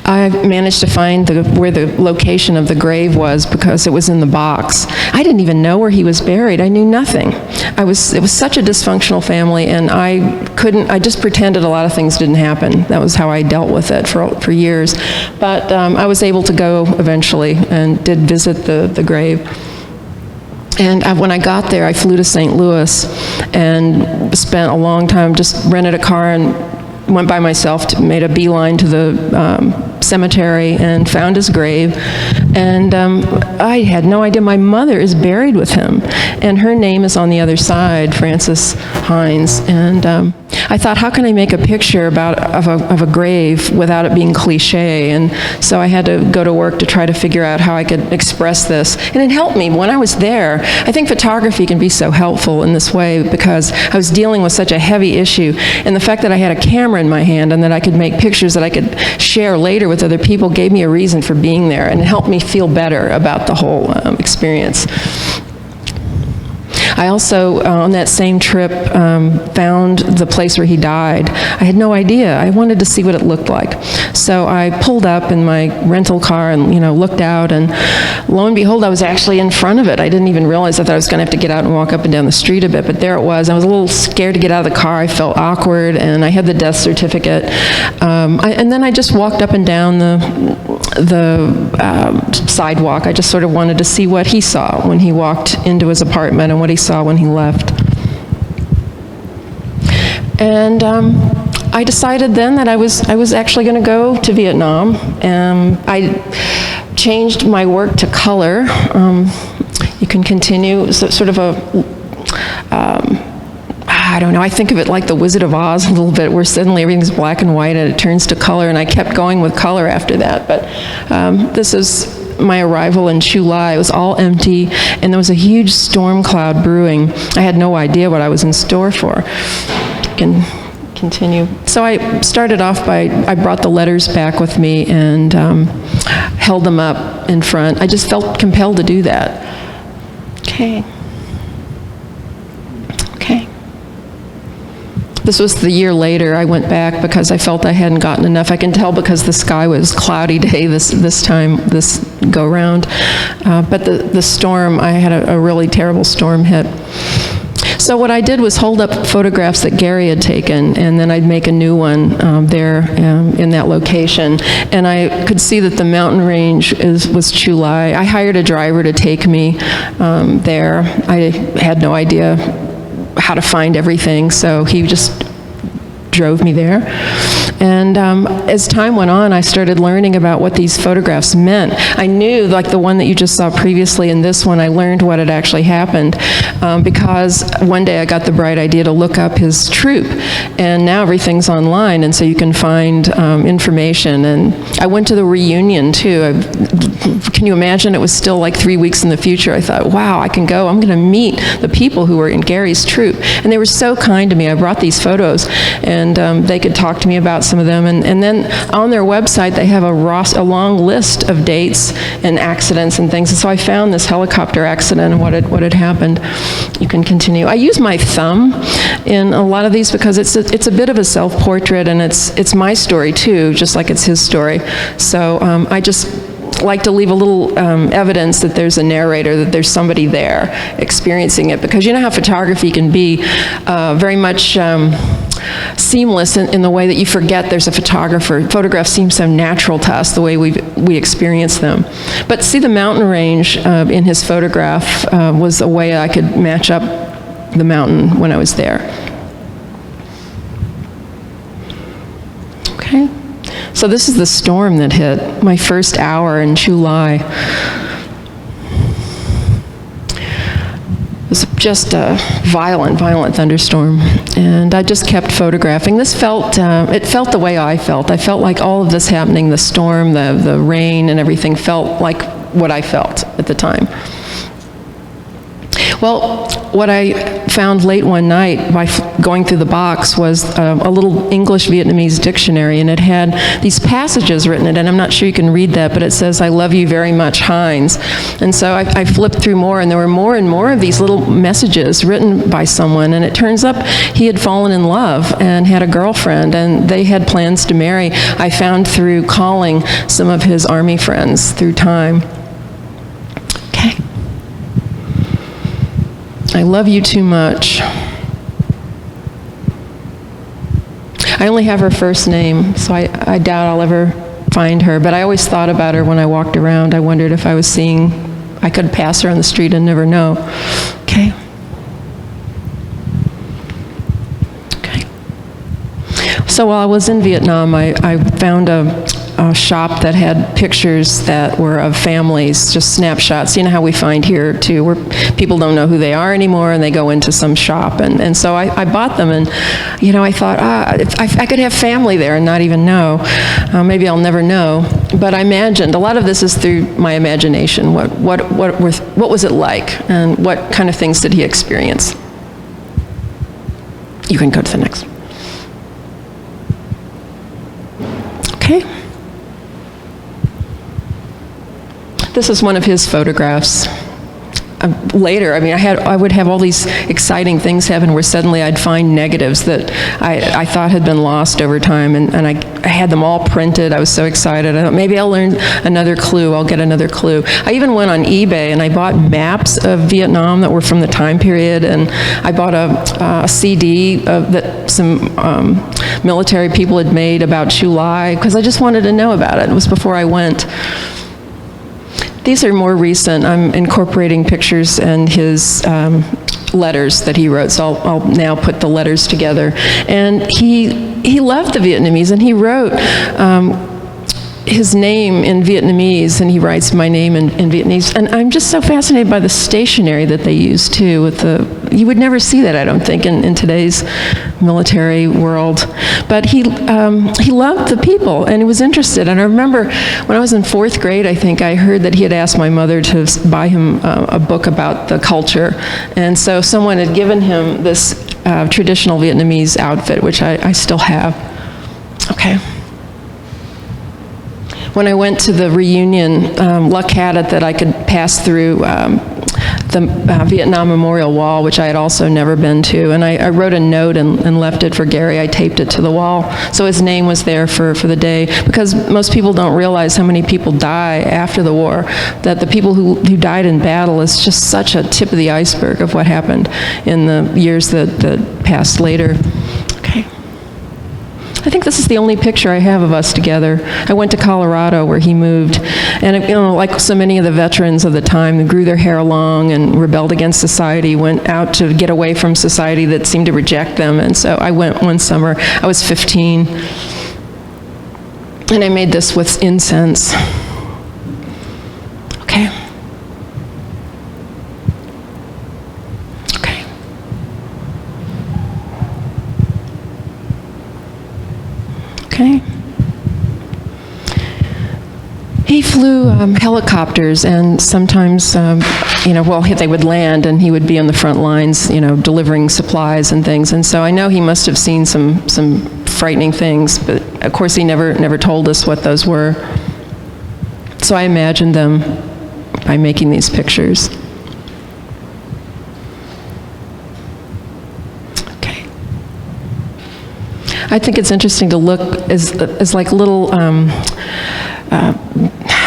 I managed to find where the location of the grave was because it was in the box. I didn't even know where he was buried. I knew nothing. It was such a dysfunctional family, and I just pretended a lot of things didn't happen. That was how I dealt with it for years. But I was able to go eventually and did visit the grave. And when I got there, I flew to St. Louis and spent a long time, just rented a car and went by myself, made a beeline to the cemetery and found his grave. And I had no idea. My mother is buried with him, and her name is on the other side, Frances Hines. And I thought, how can I make a picture of a grave without it being cliche? And so I had to go to work to try to figure out how I could express this. And it helped me. When I was there, I think photography can be so helpful in this way because I was dealing with such a heavy issue. And the fact that I had a camera in my hand and that I could make pictures that I could share later with other people gave me a reason for being there, and it helped me feel better about the whole experience. I also, on that same trip, found the place where he died. I had no idea. I wanted to see what it looked like. So I pulled up in my rental car and, looked out, and lo and behold, I was actually in front of it. I didn't even realize I thought I was going to have to get out and walk up and down the street a bit, but there it was. I was a little scared to get out of the car. I felt awkward, and I had the death certificate. And then I just walked up and down the sidewalk. I just sort of wanted to see what he saw when he walked into his apartment and what he saw when he left. And I decided then that I was actually going to go to Vietnam. I changed my work to color. You can continue sort of I don't know, I think of it like the Wizard of Oz a little bit, where suddenly everything's black and white and it turns to color, and I kept going with color after that. But this is my arrival in Chu Lai. It was all empty, and there was a huge storm cloud brewing. I had no idea what I was in store for. Can continue. So I started off by, I brought the letters back with me and held them up in front. I just felt compelled to do that. Okay. This was the year later. I went back because I felt I hadn't gotten enough. I can tell because the sky was cloudy day this time, this go round. But the storm, I had a really terrible storm hit. So what I did was hold up photographs that Gary had taken, and then I'd make a new one there in that location. And I could see that the mountain range was Chu Lai. I hired a driver to take me there. I had no idea how to find everything, so he just drove me there. And as time went on, I started learning about what these photographs meant. I knew, like the one that you just saw previously and this one, I learned what had actually happened because one day I got the bright idea to look up his troupe, and now everything's online, and so you can find information. And I went to the reunion too. Can you imagine? It was still like 3 weeks in the future. I thought, wow, I can go. I'm going to meet the people who were in Gary's troupe. And they were so kind to me. I brought these photos, and they could talk to me about some of them. And then on their website, they have a long list of dates and accidents and things. And so I found this helicopter accident and what had happened. You can continue. I use my thumb in a lot of these because it's a bit of a self-portrait, and it's my story too, just like it's his story. So I just like to leave a little evidence that there's a narrator, that there's somebody there experiencing it, because you know how photography can be very much seamless in the way that you forget there's a photographer. Photographs seem so natural to us, the way we experience them. But see, the mountain range in his photograph was a way I could match up the mountain when I was there. Okay. So this is the storm that hit my first hour in Chu Lai. It was just a violent thunderstorm, and I just kept photographing. This felt, it felt the way I felt. I felt like all of this happening, the storm, the rain, and everything felt like what I felt at the time. Well, what I found late one night by going through the box was a little English-Vietnamese dictionary, and it had these passages written in it, and I'm not sure you can read that, but it says, "I love you very much, Hines." And so I flipped through more, and there were more and more of these little messages written by someone, and it turns up he had fallen in love and had a girlfriend, and they had plans to marry. I found through calling some of his army friends through time. Okay. I love you too much. I only have her first name, so I doubt I'll ever find her, but I always thought about her when I walked around. I wondered if I could pass her on the street and never know. Okay. Okay. So while I was in Vietnam, I found a shop that had pictures that were of families, just snapshots. You know how we find here, too, where people don't know who they are anymore, and they go into some shop. And so I bought them, and, you know, I thought, if I could have family there and not even know. Maybe I'll never know. But I imagined, a lot of this is through my imagination. What was it like, and what kind of things did he experience? You can go to the next. Okay. This is one of his photographs. Later, I mean, I would have all these exciting things happen where suddenly I'd find negatives that I thought had been lost over time, and I had them all printed. I was so excited. I thought, maybe I'll learn another clue. I'll get another clue. I even went on eBay and I bought maps of Vietnam that were from the time period, and I bought a CD that some military people had made about Chu Lai, because I just wanted to know about it. It was before I went. These are more recent. I'm incorporating pictures and his letters that he wrote, so I'll now put the letters together. And he loved the Vietnamese, and he wrote his name in Vietnamese, and he writes my name in Vietnamese. And I'm just so fascinated by the stationery that they use, too. You would never see that, I don't think, in today's military world. But he loved the people, and he was interested. And I remember when I was in 4th grade, I think, I heard that he had asked my mother to buy him a book about the culture. And so someone had given him this traditional Vietnamese outfit, which I still have. Okay. When I went to the reunion, luck had it that I could pass through the Vietnam Memorial Wall, which I had also never been to, and I wrote a note and left it for Gary. I taped it to the wall, so his name was there for the day, because most people don't realize how many people die after the war, that the people who died in battle is just such a tip of the iceberg of what happened in the years that passed later. Okay. I think this is the only picture I have of us together. I went to Colorado where he moved, and you know, like so many of the veterans of the time, they grew their hair long and rebelled against society, went out to get away from society that seemed to reject them. And so I went one summer. I was 15, and I made this with incense. Okay. Okay. He flew helicopters, and sometimes, they would land, and he would be on the front lines, delivering supplies and things. And so I know he must have seen some frightening things, but of course he never told us what those were. So I imagined them by making these pictures. I think it's interesting to look as like little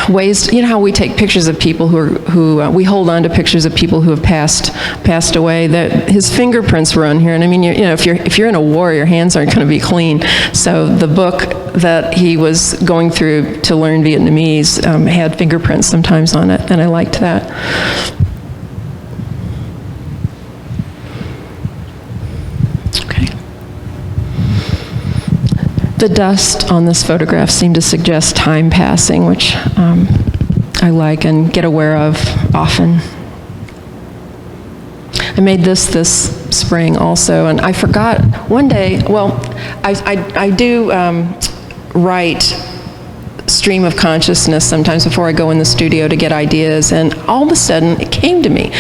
ways. You know how we take pictures of people who we hold on to pictures of people who have passed away. That his fingerprints were on here, and I mean, if you're in a war, your hands aren't going to be clean. So the book that he was going through to learn Vietnamese had fingerprints sometimes on it, and I liked that. The dust on this photograph seemed to suggest time passing, which I like and get aware of often. I made this spring also, and I forgot one day, I do write stream of consciousness sometimes before I go in the studio to get ideas, and all of a sudden it came to me,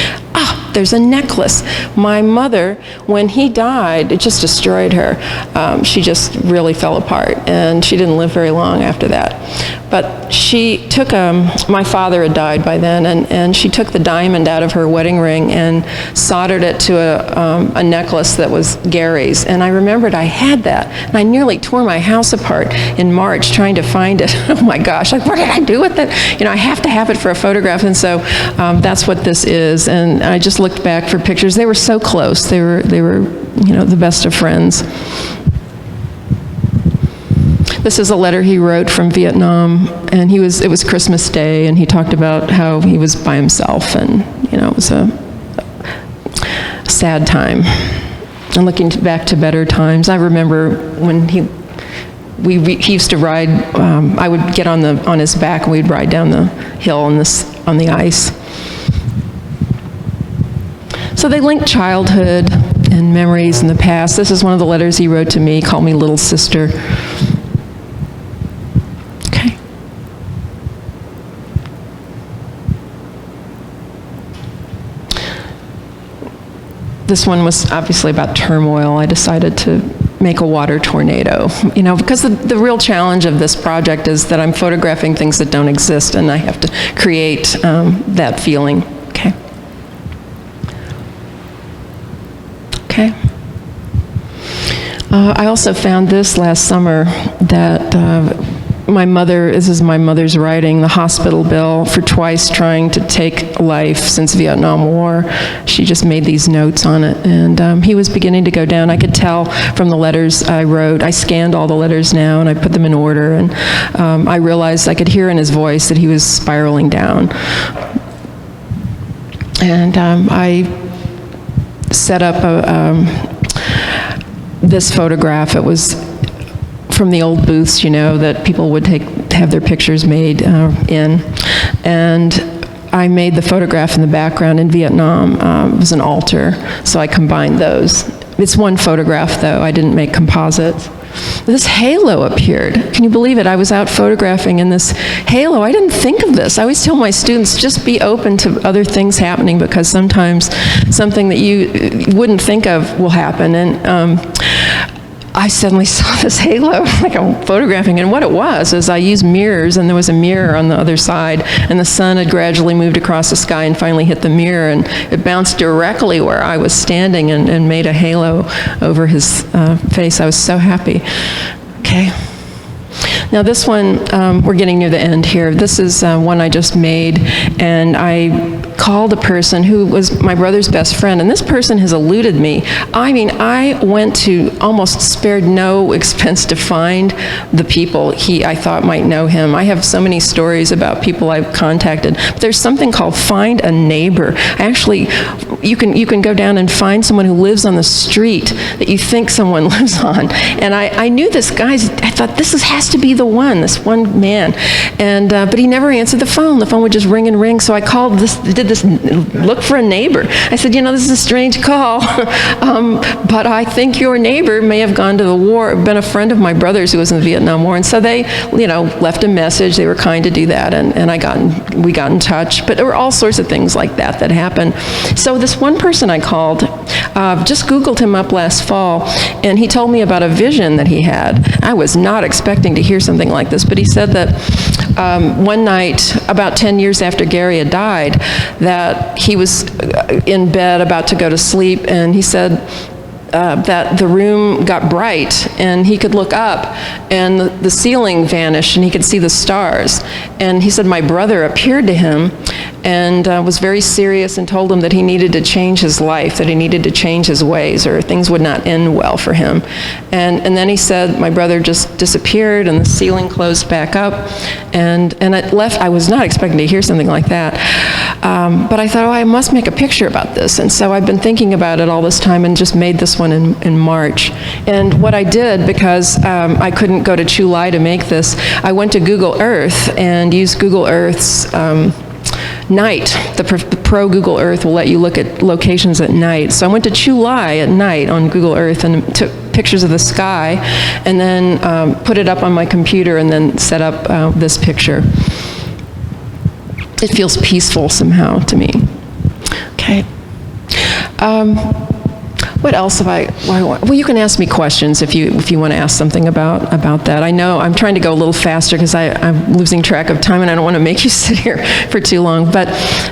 there's a necklace. My mother, when he died, it just destroyed her. She just really fell apart, and she didn't live very long after that. But she took, my father had died by then, and she took the diamond out of her wedding ring and soldered it to a necklace that was Gary's. And I remembered I had that, and I nearly tore my house apart in March trying to find it. Oh my gosh, what did I do with it? I have to have it for a photograph, and so that's what this is. And I just looked back for pictures. They were so close. They were the best of friends. This is a letter he wrote from Vietnam, and it was Christmas Day, and he talked about how he was by himself, and it was a sad time. And looking back to better times, I remember when he used to ride, I would get on his back and we'd ride down the hill on the ice. So they link childhood and memories in the past. This is one of the letters he wrote to me, called me little sister. Okay. This one was obviously about turmoil. I decided to make a water tornado, because the real challenge of this project is that I'm photographing things that don't exist, and I have to create that feeling. Okay. I also found this last summer that this is my mother's writing, the hospital bill for twice trying to take life since Vietnam War. She just made these notes on it, and he was beginning to go down. I could tell from the letters I wrote. I scanned all the letters now, and I put them in order, and I realized I could hear in his voice that he was spiraling down. And I set up this photograph. It was from the old booths, that people would have their pictures made in. And I made the photograph in the background in Vietnam. It was an altar, so I combined those. It's one photograph, though. I didn't make composites. This halo appeared. Can you believe it? I was out photographing in this halo. I didn't think of this. I always tell my students, just be open to other things happening, because sometimes something that you wouldn't think of will happen. And I suddenly saw this halo, like I'm photographing, and what it was is I used mirrors, and there was a mirror on the other side, and the sun had gradually moved across the sky and finally hit the mirror, and it bounced directly where I was standing and made a halo over his face. I was so happy. Okay. Now this one, we're getting near the end here. This is one I just made, and I called a person who was my brother's best friend, and this person has eluded me. I mean, I went to almost spared no expense to find the people I thought might know him. I have so many stories about people I've contacted. But there's something called Find a Neighbor. Actually, you can go down and find someone who lives on the street that you think someone lives on. And I knew this guy. I thought, this has to be this one man. And but he never answered the phone. The phone would just ring and ring. So I called did this look for a neighbor. I said, this is a strange call, but I think your neighbor may have gone to the war, been a friend of my brother's who was in the Vietnam War. And so they, left a message. They were kind to do that, and we got in touch. But there were all sorts of things like that happened. So this one person I called, just Googled him up last fall, and he told me about a vision that he had. I was not expecting to hear something like this, but he said that one night, about 10 years after Gary had died, that he was in bed about to go to sleep, and he said that the room got bright, and he could look up, and the ceiling vanished, and he could see the stars. And he said my brother appeared to him and was very serious and told him that he needed to change his life, that he needed to change his ways, or things would not end well for him. And then he said my brother just disappeared, and the ceiling closed back up, and it left. I was not expecting to hear something like that. But I thought, I must make a picture about this. And so I've been thinking about it all this time and just made this one in March. And what I did, because I couldn't go to Chu Lai to make this, I went to Google Earth and used Google Earth's night. The Pro Google Earth will let you look at locations at night. So I went to Chu Lai at night on Google Earth and took pictures of the sky, and then put it up on my computer, and then set up this picture. It feels peaceful somehow to me. Okay. What else have I? Well, you can ask me questions if you want to ask something about that. I know I'm trying to go a little faster because I'm losing track of time, and I don't want to make you sit here for too long. But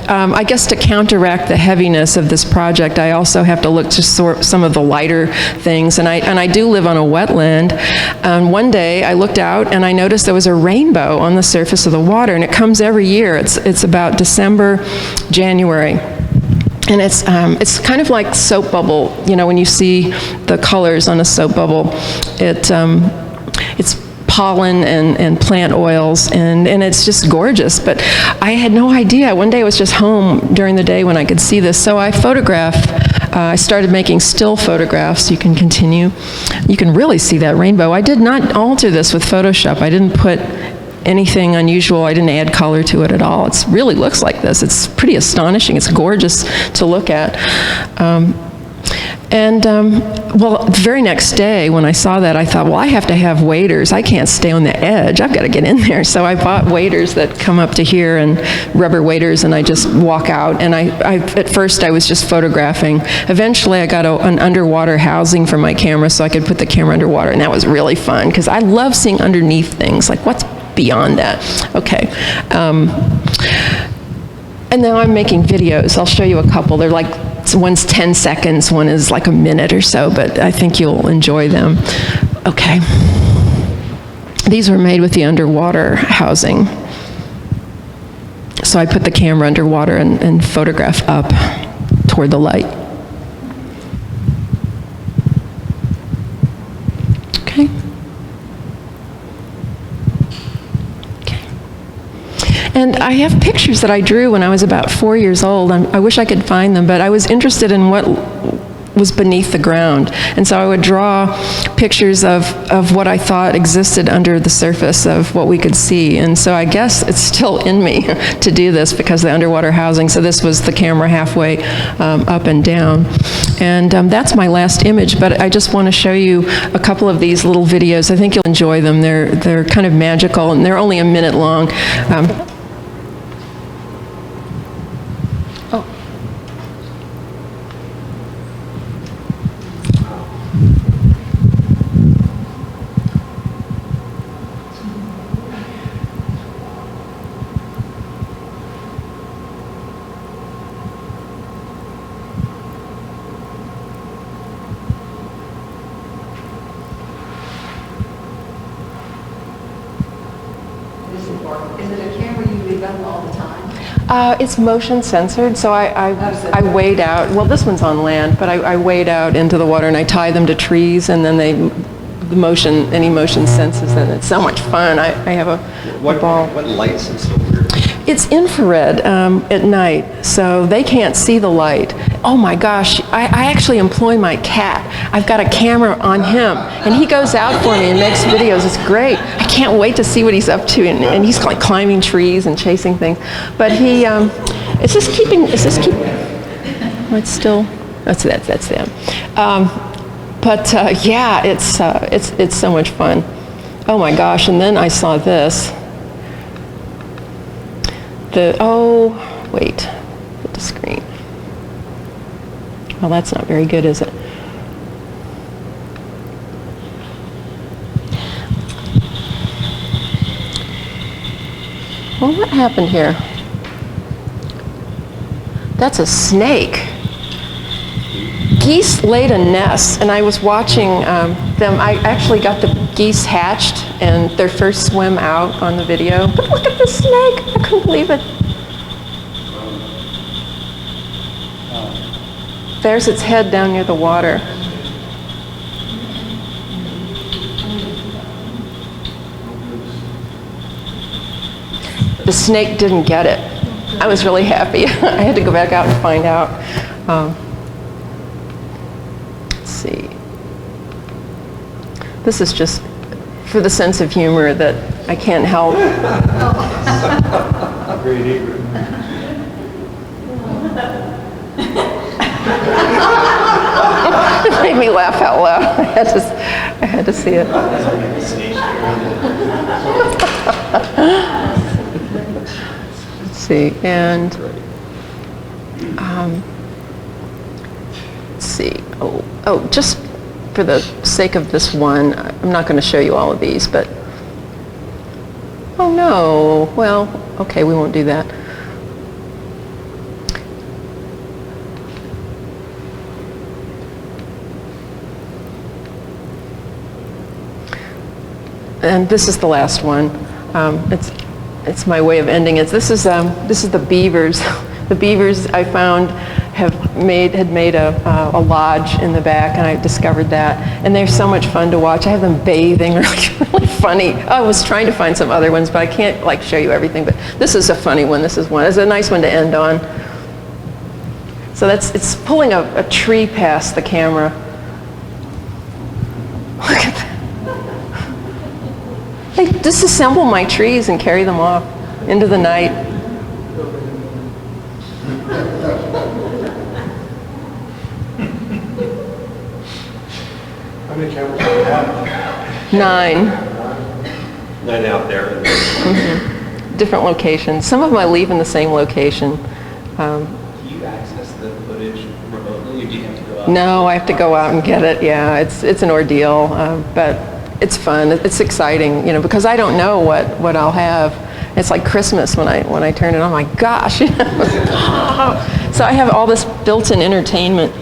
I guess to counteract the heaviness of this project, I also have to look to some of the lighter things. And I do live on a wetland. And one day I looked out and I noticed there was a rainbow on the surface of the water, and it comes every year. It's about December, January. And it's kind of like soap bubble. When you see the colors on a soap bubble, it's pollen and plant oils, and it's just gorgeous. But I had no idea. One day I was just home during the day when I could see this, so I I started making still photographs. You can continue. You can really see that rainbow. I did not alter this with Photoshop. I didn't put anything unusual. I didn't add color to it at all. It really looks like this. It's pretty astonishing. It's gorgeous to look at. Well, the very next day when I saw that, I thought, well, I have to have waders. I can't stay on the edge. I've got to get in there. So I bought waders that come up to here, and rubber waders, and I just walk out. And at first I was just photographing. Eventually I got an underwater housing for my camera so I could put the camera underwater, and that was really fun because I love seeing underneath things, like what's beyond that. Okay. And now I'm making videos. I'll show you a couple. They're like, one's 10 seconds, one is like a minute or so, but I think you'll enjoy them. Okay. These were made with the underwater housing. So I put the camera underwater and photograph up toward the light. Okay. And I have pictures that I drew when I was about 4 years old. I wish I could find them, but I was interested in what was beneath the ground. And so I would draw pictures of what I thought existed under the surface of what we could see. And so I guess it's still in me to do this because of the underwater housing. So this was the camera halfway up and down. And that's my last image, but I just want to show you a couple of these little videos. I think you'll enjoy them. They're kind of magical, and they're only a minute long. Is it a camera you leave up all the time? It's motion censored, so I wade out. Well, this one's on land, but I wade out into the water and I tie them to trees, and then any motion senses them. It's so much fun. I have a ball. What lights and so weird? It's infrared at night, so they can't see the light. Oh my gosh, I actually employ my cat. I've got a camera on him, and he goes out for me and makes videos. It's great. I can't wait to see what he's up to, and he's like climbing trees and chasing things. But he, it's still, that's them. Yeah, it's so much fun. Oh my gosh, and then I saw this. Wait, put the screen. Well, that's not very good, is it? Well, what happened here? That's a snake. Geese laid a nest, and I was watching them. I actually got the geese hatched and their first swim out on the video. But look at the snake! I couldn't believe it. There's its head down near the water. The snake didn't get it. I was really happy. I had to go back out and find out. Let's see. This is just for the sense of humor that I can't help. Great egret. It made me laugh out loud. I had to see it. Let's see, and let's see. Oh, just for the sake of this one, I'm not going to show you all of these, but oh no. Well, okay, we won't do that. And this is the last one. It's my way of ending it. This is the Beavers. The Beavers, I found, had made a lodge in the back, and I discovered that. And they're so much fun to watch. I have them bathing, really funny. I was trying to find some other ones, but I can't like show you everything. But this is a funny one. This is one. It's a nice one to end on. So it's pulling a tree past the camera. Look at that. They disassemble my trees and carry them off into the night. How many cameras do you have? 9. 9 out there. Different locations. Some of them I leave in the same location. Do you access the footage remotely, or do you have to go out? No, I have to go out and get it. Yeah, it's an ordeal, but it's fun. It's exciting, because I don't know what I'll have. It's like Christmas when I turn it on. My gosh, So I have all this built-in entertainment.